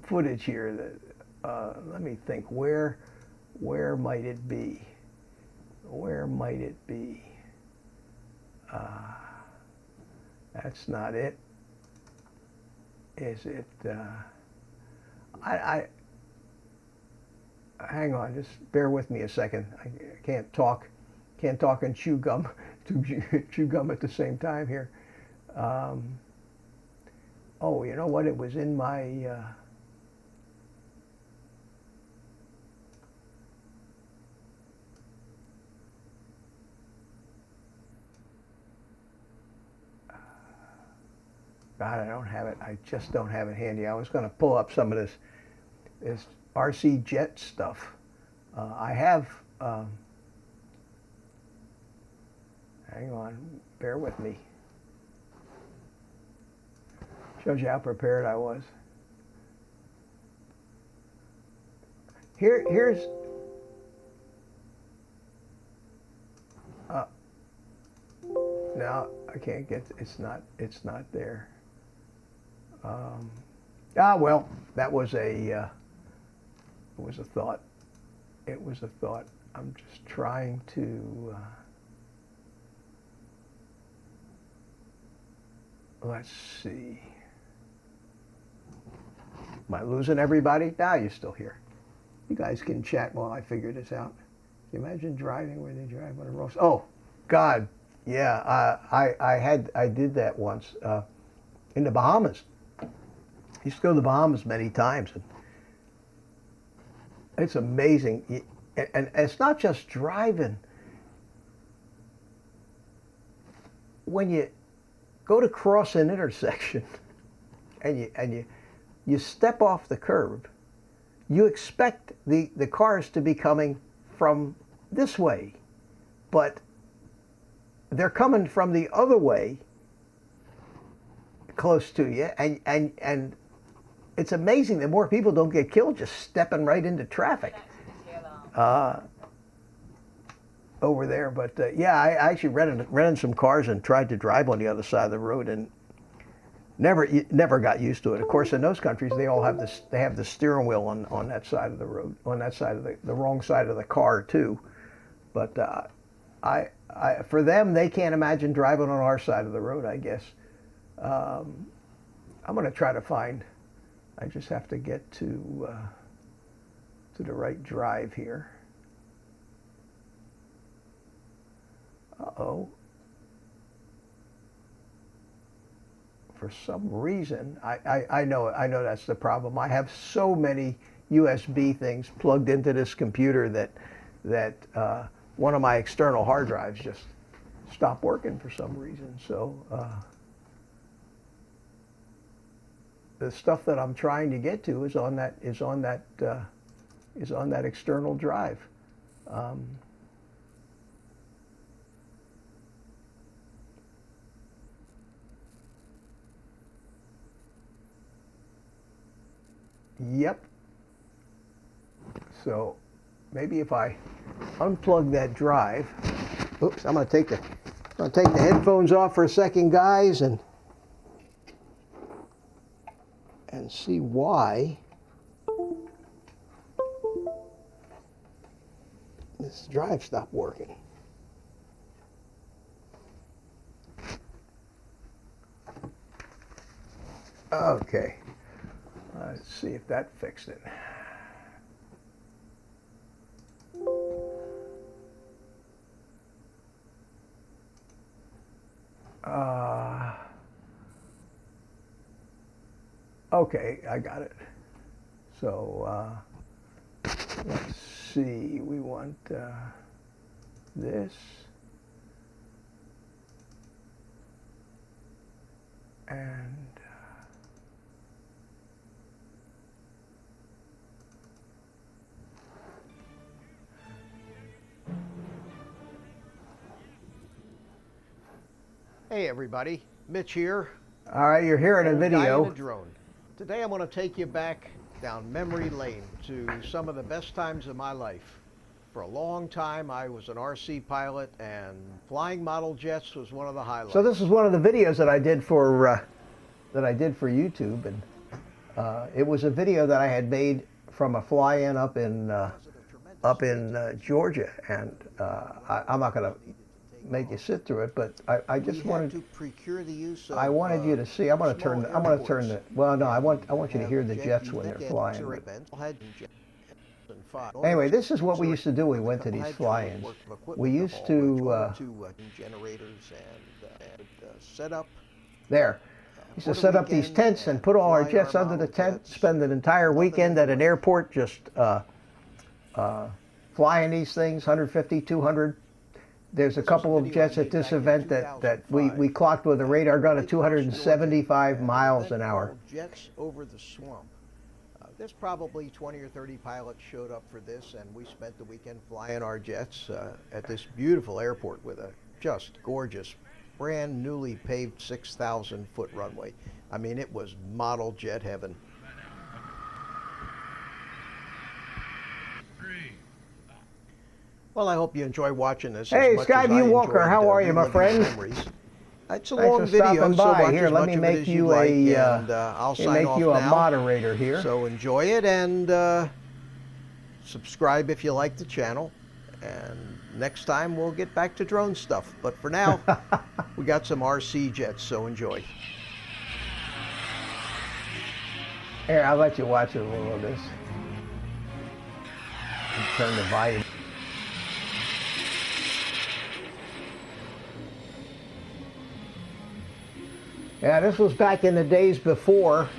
Speaker 1: footage here that let me think, where might it be? Where might it be? That's not it. Is it? Hang on, just bear with me a second. I can't talk and chew gum, chew gum at the same time here. Oh, you know what? It was in my. God, I don't have it. I just don't have it handy. I was going to pull up some of this RC jet stuff. I have. Hang on, bear with me. Shows you how prepared I was. Here's. No, I can't get. It's not there. Well, that was a thought. It was a thought. I'm just trying to, let's see. Am I losing everybody? Nah, you're still here. You guys can chat while I figure this out. Can you imagine driving where they drive on a road? Oh, God, yeah. I did that once in the Bahamas. I used to go to the Bahamas many times, and it's amazing. And it's not just driving. When you go to cross an intersection and you step off the curb, you expect the cars to be coming from this way, but they're coming from the other way close to you, and it's amazing that more people don't get killed just stepping right into traffic over there. But yeah, I actually rented some cars and tried to drive on the other side of the road, and never got used to it. Of course, in those countries, they all have this. They have the steering wheel on that side of the road, on that side of the wrong side of the car too. But for them, they can't imagine driving on our side of the road, I guess. I'm going to try to find I just have to get to the right drive here. Uh-oh. For some reason, I know that's the problem. I have so many USB things plugged into this computer that one of my external hard drives just stopped working for some reason. So the stuff that I'm trying to get to is on that external drive. Yep. So maybe if I unplug that drive, oops, I'm going to take the headphones off for a second, guys, and see why this drive stopped working. Okay. Let's see if that fixed it. Okay, I got it. So let's see, we want this. And
Speaker 4: hey everybody, Mitch here.
Speaker 1: all right, you're hearing a
Speaker 4: Old guy
Speaker 1: video.
Speaker 4: in a drone. Today I'm going to take you back down memory lane to some of the best times of my life. For a long time I was an RC pilot, and flying model jets was one of the highlights.
Speaker 1: So this is one of the videos that I did for YouTube, and it was a video that I had made from a fly-in up in Georgia, and I'm not going to make you sit through it, but I just wanted
Speaker 4: to procure the use of,
Speaker 1: I wanted you to see. I'm going to turn the. Well, no, I want you to hear the jets when they're flying. Anyway, this is what we used to do. We went to these fly-ins. We used to
Speaker 4: generators and set up.
Speaker 1: there. We used to set up these tents and put all our jets under the tent. Spend an entire weekend at an airport just flying these things, 150, 200. There's a couple of jets at this event that we clocked with a radar gun at 275 miles an hour.
Speaker 4: Jets over the swamp. There's probably 20 or 30 pilots showed up for this, and we spent the weekend flying our jets at this beautiful airport with a just gorgeous, brand newly paved 6,000-foot runway. I mean, it was model jet heaven. Well, I hope you enjoy watching this.
Speaker 1: Hey,
Speaker 4: as much as I
Speaker 1: Skyview Walker,
Speaker 4: enjoyed,
Speaker 1: how are you, my
Speaker 4: reliving
Speaker 1: friend?
Speaker 4: memories. It's a
Speaker 1: Thanks
Speaker 4: long
Speaker 1: for
Speaker 4: video,
Speaker 1: stopping
Speaker 4: so
Speaker 1: by.
Speaker 4: watch
Speaker 1: Here,
Speaker 4: as
Speaker 1: let
Speaker 4: much
Speaker 1: me
Speaker 4: of it
Speaker 1: make
Speaker 4: as
Speaker 1: you
Speaker 4: you like,
Speaker 1: a
Speaker 4: and I'll sign off now.
Speaker 1: moderator here.
Speaker 4: So enjoy it, and subscribe if you like the channel. And next time we'll get back to drone stuff. But for now, we got some RC jets, so enjoy.
Speaker 1: Here, I'll let you watch a little of this. Turn the volume. Yeah, this was back in the days before,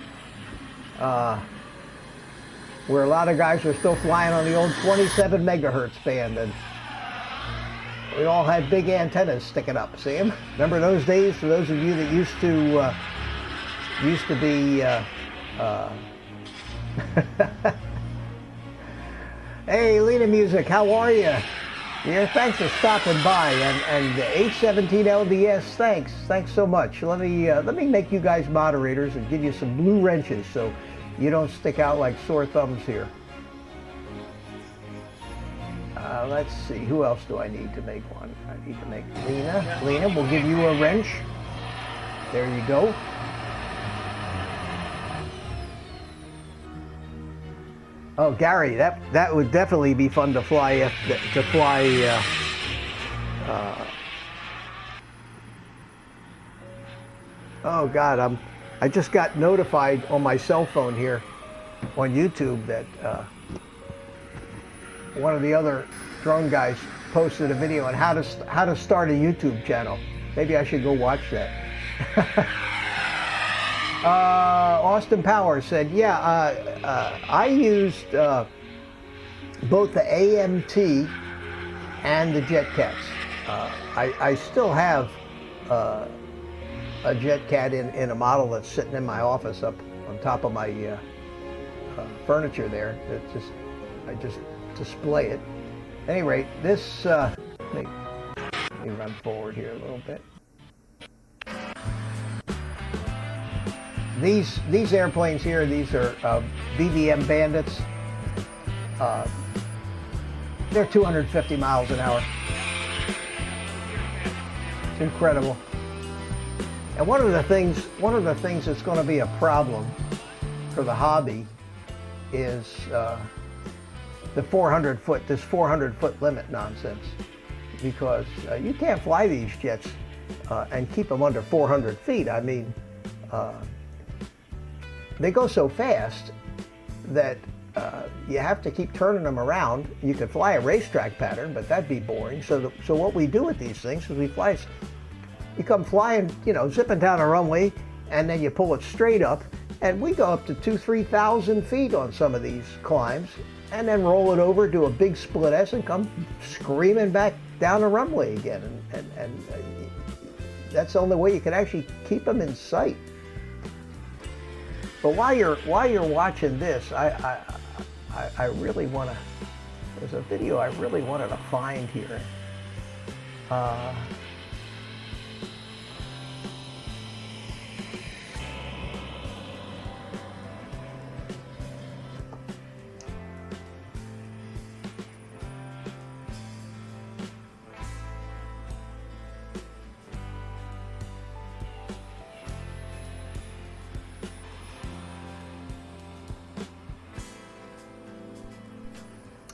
Speaker 1: where a lot of guys were still flying on the old 27 megahertz band, and we all had big antennas sticking up. See them? Remember those days? For those of you that used to be. Hey, Lena Music, how are you? Yeah, thanks for stopping by, and H17 LDS, thanks so much. Let me make you guys moderators and give you some blue wrenches so you don't stick out like sore thumbs here. Let's see, who else do I need to make one? I need to make Lena. Lena, we'll give you a wrench. There you go. Oh, Gary, that would definitely be fun to fly. Oh God, I just got notified on my cell phone here on YouTube that one of the other drone guys posted a video on how to start a YouTube channel. Maybe I should go watch that. Austin Power said, yeah, I used both the AMT and the JetCats. I still have a JetCat in a model that's sitting in my office up on top of my furniture there. I just display it. At any rate, this, let me run forward here a little bit. These airplanes here, these are BVM Bandits. They're 250 miles an hour. It's incredible. And one of the things that's going to be a problem for the hobby is the 400-foot limit nonsense, because you can't fly these jets and keep them under 400 feet. I mean, they go so fast that you have to keep turning them around. You could fly a racetrack pattern, but that'd be boring. So what we do with these things is you come flying, zipping down a runway, and then you pull it straight up, and we go up to 2,000-3,000 feet on some of these climbs, and then roll it over, do a big split S, and come screaming back down the runway again. And that's the only way you can actually keep them in sight. But while you're watching this, I really want to. There's a video I really wanted to find here.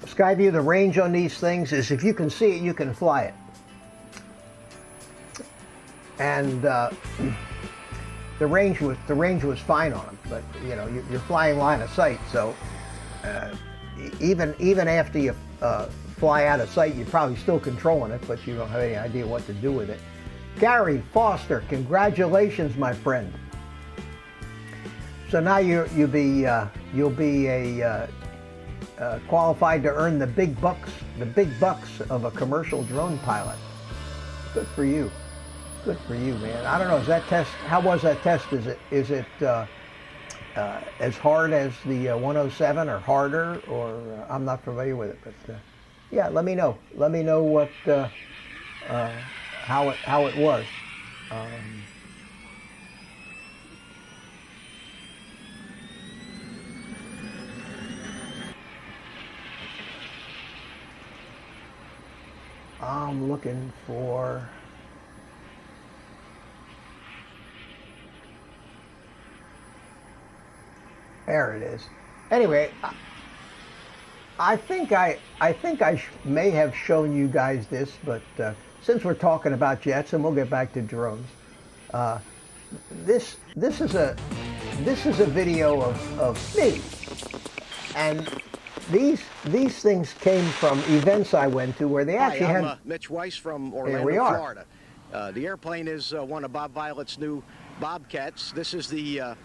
Speaker 1: Skyview, the range on these things is if you can see it, you can fly it. And the range was fine on them, but you're flying line of sight, so even after you fly out of sight, you're probably still controlling it, but you don't have any idea what to do with it. Gary Foster, congratulations, my friend. So now you'll be a qualified to earn the big bucks of a commercial drone pilot. Good for you. Good for you, man. I don't know, how was that test? Is it as hard as the 107 or harder, or I'm not familiar with it, but yeah, let me know. Let me know what how it was. I'm looking for there it is. Anyway, I think I may have shown you guys this, but since we're talking about jets, and we'll get back to drones, this is a video of me, and these things came from events I went to where they actually had.
Speaker 2: I'm Mitch Weiss from Orlando, Florida. The airplane is one of Bob Violet's new Bobcats. This is the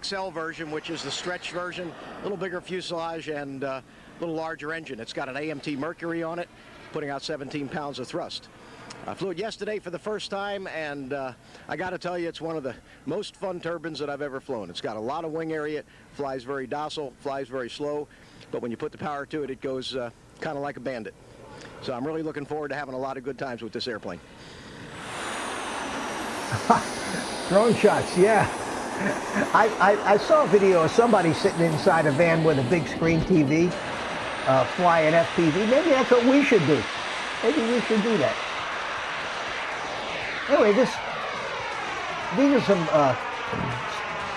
Speaker 2: XL version, which is the stretch version, a little bigger fuselage and a little larger engine. It's got an AMT Mercury on it, putting out 17 pounds of thrust. I flew it yesterday for the first time, and I got to tell you, it's one of the most fun turbines that I've ever flown. It's got a lot of wing area, flies very docile, flies very slow, but when you put the power to it, it goes kind of like a bandit. So I'm really looking forward to having a lot of good times with this airplane.
Speaker 1: Drone shots, yeah. I saw a video of somebody sitting inside a van with a big screen TV flying FPV. Maybe that's what we should do. Maybe we should do that. Anyway, these are some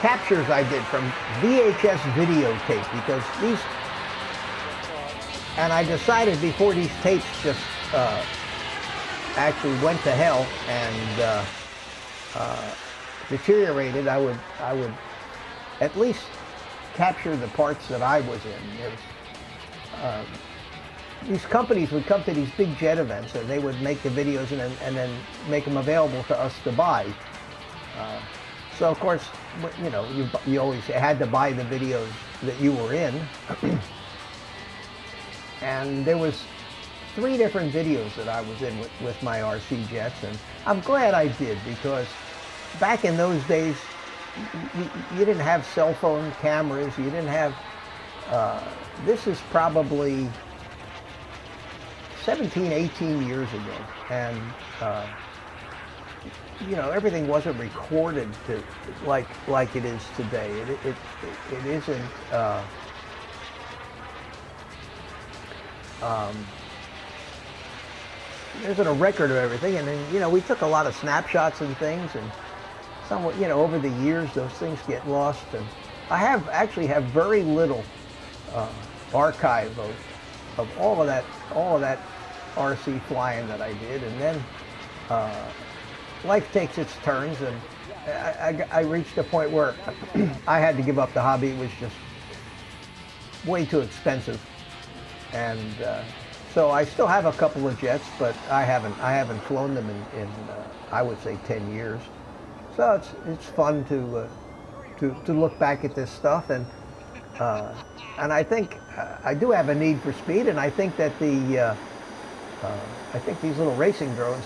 Speaker 1: captures I did from VHS videotape, because these, and I decided before these tapes just actually went to hell and deteriorated, I would at least capture the parts that I was in. These companies would come to these big jet events, and they would make the videos and then make them available to us to buy. So of course, you know, you always had to buy the videos that you were in. And there was 3 different videos that I was in with my RC jets, and I'm glad I did, because back in those days, you didn't have cell phone cameras, you didn't have, this is probably 17, 18 years ago, and you know, everything wasn't recorded to like it is today. It isn't. There isn't a record of everything, and then, you know, we took a lot of snapshots and things, and somewhat, you know, over the years those things get lost, and I actually have very little archive of all of that RC flying that I did, and then life takes its turns, and I reached a point where I had to give up the hobby. It was just way too expensive, and so I still have a couple of jets, but I haven't flown them in I would say 10 years. So it's fun to look back at this stuff, and I think I do have a need for speed, and I think that I think these little racing drones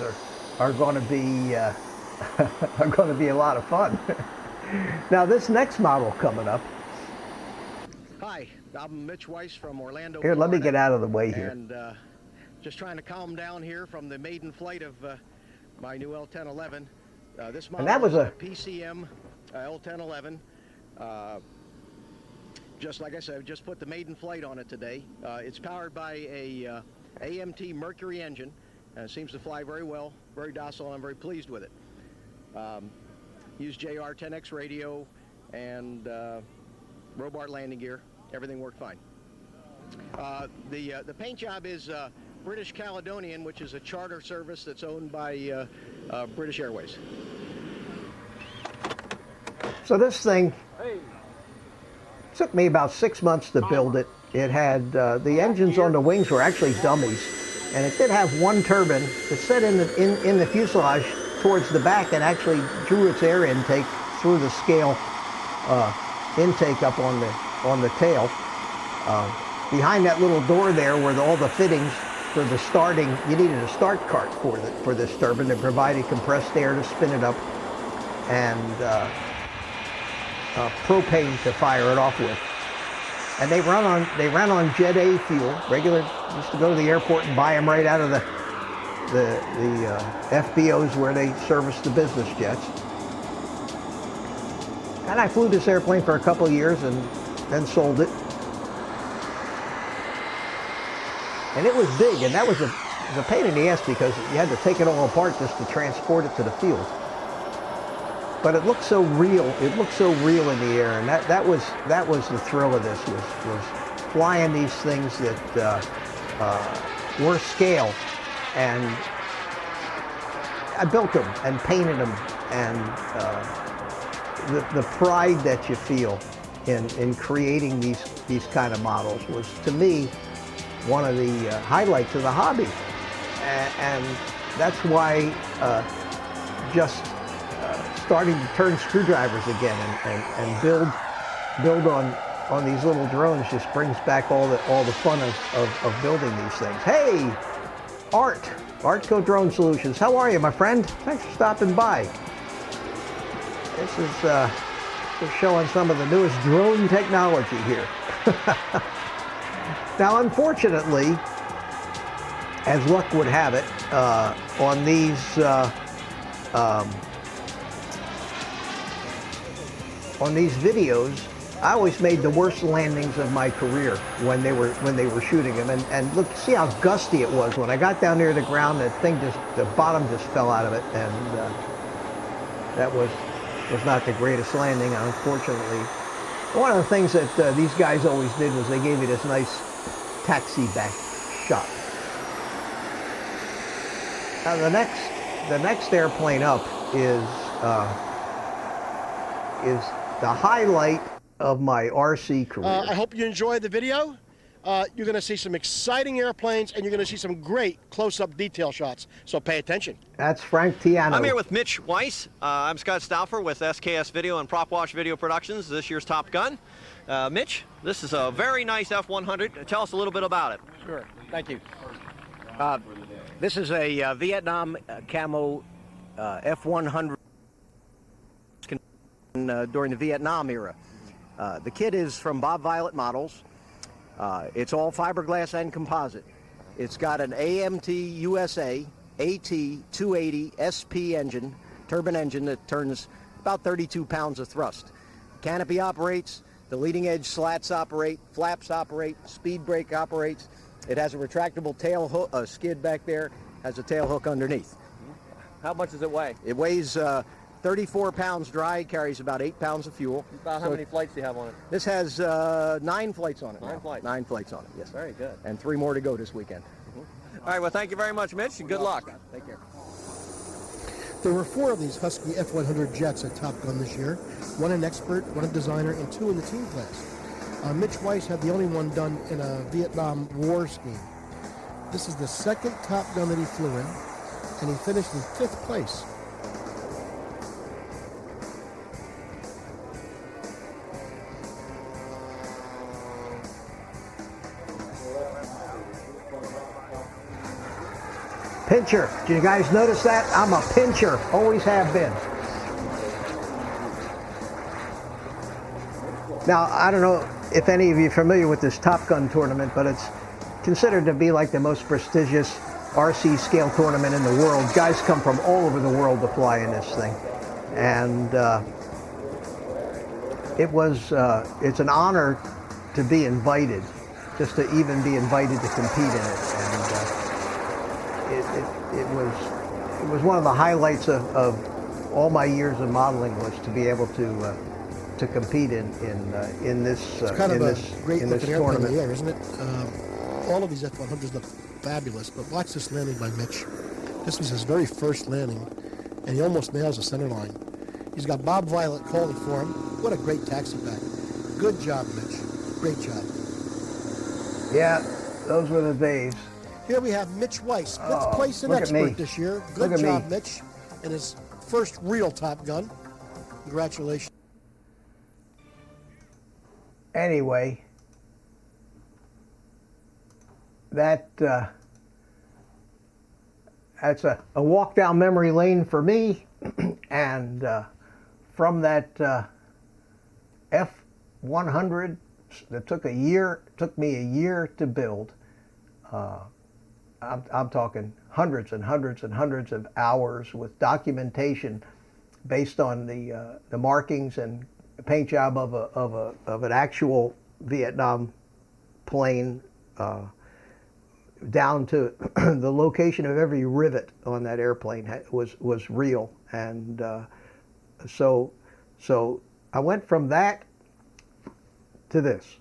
Speaker 1: are going to be are going to be a lot of fun. Now this next model coming up.
Speaker 2: Hi, I'm Mitch Weiss from Orlando,
Speaker 1: Here, let me
Speaker 2: Florida,
Speaker 1: get out of the way here.
Speaker 2: and just trying to calm down here from the maiden flight of my new L1011. This model
Speaker 1: And that was
Speaker 2: is
Speaker 1: a
Speaker 2: PCM L1011. Just like I said, just put the maiden flight on it today. It's powered by a AMT Mercury engine, and it seems to fly very well, very docile, and I'm very pleased with it. Used JR 10X radio and Robart landing gear. Everything worked fine. The paint job is British Caledonian, which is a charter service that's owned by British Airways.
Speaker 1: So this thing took me about 6 months to build it. It had the engines on the wings were actually dummies, and it did have one turbine that set in the fuselage towards the back and actually drew its air intake through the scale intake up on the tail. Behind that little door there were all the fittings for the starting. You needed a start cart for this turbine that provided compressed air to spin it up, and propane to fire it off with. And they ran on Jet A fuel, regular. Used to go to the airport and buy them right out of the FBOs where they service the business jets. And I flew this airplane for a couple of years and then sold it. And it was big, and that was a pain in the ass because you had to take it all apart just to transport it to the field. But it looked so real. It looked so real in the air, and that was the thrill of this, was flying these things that were scale. And I built them and painted them, and the pride that you feel in creating these kind of models was, to me, one of the highlights of the hobby. And that's why just starting to turn screwdrivers again and build on these little drones just brings back all the fun of building these things. Hey, Artco Drone Solutions, how are you, my friend? Thanks for stopping by. This is just showing some of the newest drone technology here. Now, unfortunately, as luck would have it, on these videos, I always made the worst landings of my career when they were shooting them. And look, see how gusty it was when I got down near the ground. The bottom just fell out of it, and that was not the greatest landing, unfortunately. One of the things that these guys always did was they gave me this nice taxi back shot. Now the next airplane up is is the highlight of my RC career.
Speaker 5: I hope you enjoyed the video. You're going to see some exciting airplanes, and you're going to see some great close-up detail shots. So pay attention.
Speaker 1: That's Frank Tiano.
Speaker 3: I'm here with Mitch Weiss. I'm Scott Stauffer with SKS Video and Prop Wash Video Productions, this year's Top Gun. Mitch, this is a very nice F-100. Tell us a little bit about it.
Speaker 2: Sure. Thank you. This is a Vietnam camo F-100 during the Vietnam era. The kit is from Bob Violet Models. It's all fiberglass and composite. It's got an AMT USA AT280 SP engine, turbine engine that turns about 32 pounds of thrust. Canopy operates, the leading edge slats operate, flaps operate, speed brake operates. It has a retractable tail hook, a skid back there, has a tail hook underneath.
Speaker 3: How much does it weigh?
Speaker 2: It weighs 34 pounds dry, carries about 8 pounds of fuel.
Speaker 3: About how many flights do you have on it?
Speaker 2: This has 9 flights on it.
Speaker 3: 9 flights?
Speaker 2: 9 flights on it, yes.
Speaker 3: Very good.
Speaker 2: And 3 more to go this weekend.
Speaker 3: All right, well, thank you very much, Mitch, and good luck.
Speaker 2: Take care.
Speaker 6: There were 4 of these Husky F-100 jets at Top Gun this year. 1 an expert, 1 a designer, and 2 in the team class. Mitch Weiss had the only one done in a Vietnam War scheme. This is the 2nd Top Gun that he flew in, and he finished in 5th place.
Speaker 1: Pincher. Did you guys notice that? I'm a pincher. Always have been. Now, I don't know if any of you are familiar with this Top Gun tournament, but it's considered to be like the most prestigious RC scale tournament in the world. Guys come from all over the world to fly in this thing. And it's an honor to be invited, just to even be invited to compete in it. And it was one of the highlights of all my years of modeling, was to be able to compete in this
Speaker 6: It's kind of a great
Speaker 1: in
Speaker 6: looking
Speaker 1: this
Speaker 6: airplane in
Speaker 1: tournament.
Speaker 6: the air, isn't it? All of these F-100s look fabulous, but watch this landing by Mitch. This was his very first landing, and he almost nails the center line. He's got Bob Violet calling for him. What a great taxi back. Good job, Mitch. Great job.
Speaker 1: Yeah, those were the days.
Speaker 6: Here we have Mitch Weiss, 5th place in
Speaker 1: look at me.
Speaker 6: expert this year.
Speaker 1: Look
Speaker 6: Good
Speaker 1: at
Speaker 6: job,
Speaker 1: me.
Speaker 6: Mitch, in his first real Top Gun. Congratulations.
Speaker 1: Anyway, that's a walk down memory lane for me. And from that F-100 that took me a year to build, I'm talking hundreds and hundreds and hundreds of hours with documentation based on the markings and paint job of an actual Vietnam plane, down to the location of every rivet on that airplane was real. And so I went from that to this.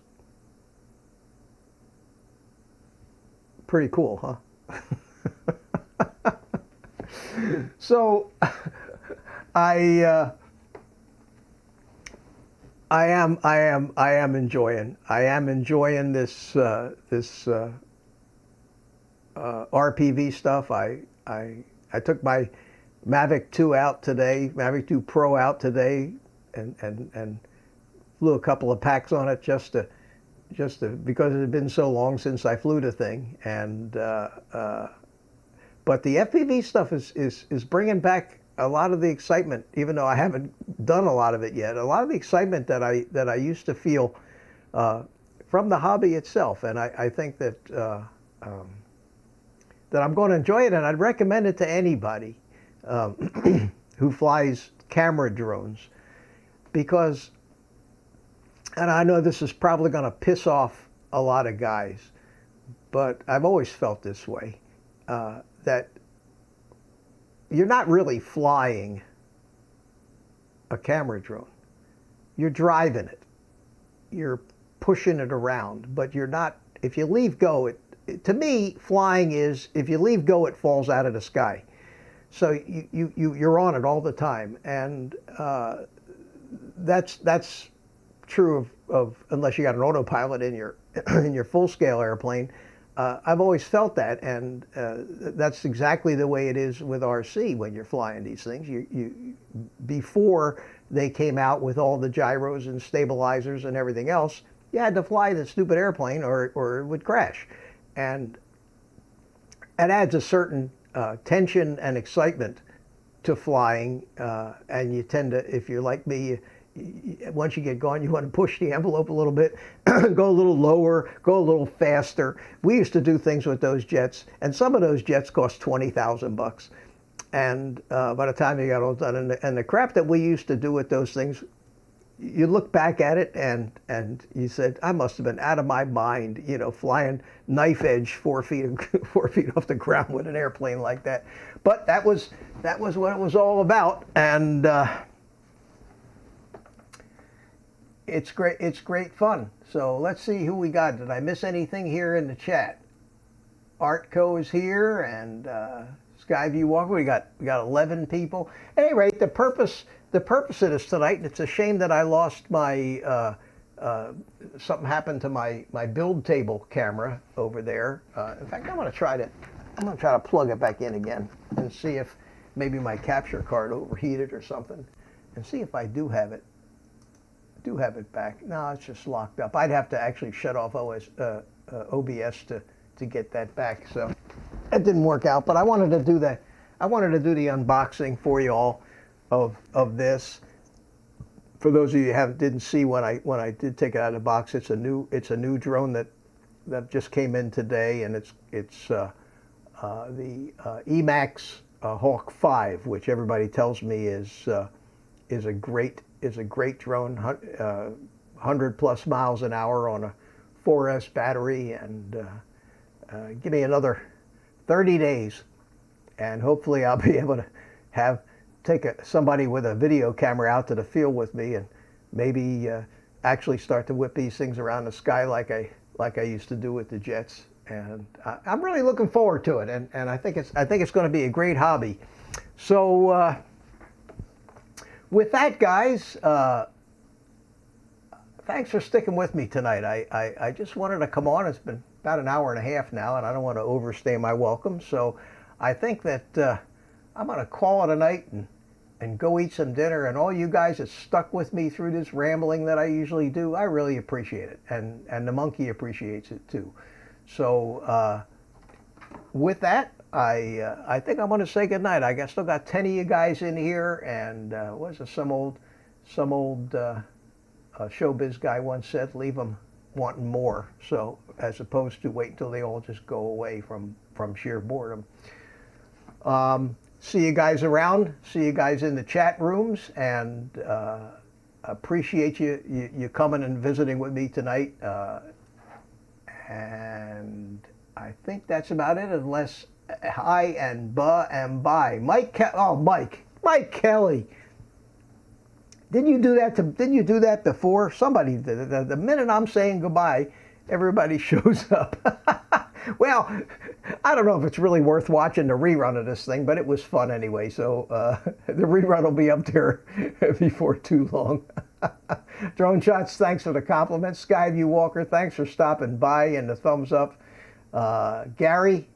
Speaker 1: Pretty cool, huh? So I am enjoying this RPV stuff. I took my Mavic 2 out today, Mavic 2 Pro out today, and flew a couple of packs on it just to because it had been so long since I flew the thing. And but the FPV stuff is bringing back a lot of the excitement, even though I haven't done a lot of it yet. A lot of the excitement that I used to feel from the hobby itself, and I think that that I'm going to enjoy it, and I'd recommend it to anybody who flies camera drones, because, and I know this is probably going to piss off a lot of guys, but I've always felt this way, that you're not really flying a camera drone. You're driving it. You're pushing it around, but you're not, if you leave go, to me, flying is, if you leave go, it falls out of the sky. So you're on it all the time. And that's true of unless you got an autopilot in your in your full-scale airplane. I've always felt that, and that's exactly the way it is with RC when you're flying these things. You before they came out with all the gyros and stabilizers and everything else, you had to fly the stupid airplane or it would crash, and it adds a certain tension and excitement to flying, and you tend to, if you're like me, once you get going, you want to push the envelope a little bit, go a little lower, go a little faster. We used to do things with those jets, and some of those jets cost $20,000. And by the time you got all done, and the crap that we used to do with those things, you look back at it and you said, I must have been out of my mind, you know, flying knife edge 4 feet off the ground with an airplane like that. But that was what it was all about, and it's great fun. So let's see who we got. Did I miss anything here in the chat? Artco is here, and Skyview Walker. We got 11 people. At any rate, the purpose of this tonight, and it's a shame that I lost my something happened to my build table camera over there. In fact, I'm gonna try to plug it back in again and see if maybe my capture card overheated or something, and see if I do have it back. No, it's just locked up. I'd have to actually shut off OBS to get that back. So that didn't work out, but I wanted to do that. I wanted to do the unboxing for you all of this. For those of you who didn't see when I did take it out of the box, it's a new drone that just came in today, and it's the Emax Hawk 5, which everybody tells me is a great drone, 100 plus miles an hour on a 4S battery, and give me another 30 days, and hopefully I'll be able to take somebody with a video camera out to the field with me, and maybe actually start to whip these things around the sky like I used to do with the jets. And I'm really looking forward to it, and I think it's going to be a great hobby. So with that, guys, thanks for sticking with me tonight. I just wanted to come on. It's been about an hour and a half now, and I don't want to overstay my welcome. So I think that I'm going to call it a night and go eat some dinner. And all you guys that stuck with me through this rambling that I usually do, I really appreciate it. And the monkey appreciates it too. So with that, I think I'm going to say goodnight. I still got 10 of you guys in here, and what is it? Some old showbiz guy once said, leave them wanting more. So as opposed to wait until they all just go away from sheer boredom. See you guys around. See you guys in the chat rooms, and appreciate you coming and visiting with me tonight. And I think that's about it, unless hi and bye. Mike Kelly. Didn't you do that before? Somebody did. The minute I'm saying goodbye, everybody shows up. Well, I don't know if it's really worth watching the rerun of this thing, but it was fun anyway. So the rerun will be up there before too long. Drone Shots, thanks for the compliments. Skyview Walker, thanks for stopping by and the thumbs up. Gary,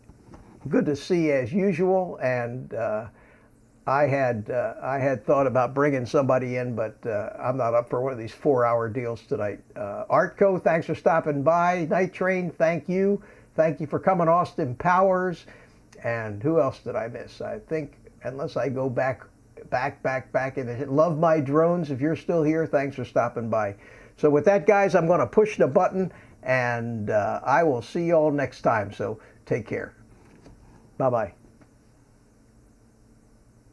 Speaker 1: good to see you as usual. And I had thought about bringing somebody in, but I'm not up for one of these 4-hour deals tonight. Artco, thanks for stopping by. Night Train, thank you. Thank you for coming, Austin Powers. And who else did I miss? I think, unless I go back in the Love My Drones, if you're still here, thanks for stopping by. So with that, guys, I'm going to push the button, and I will see you all next time. So take care. Bye-bye.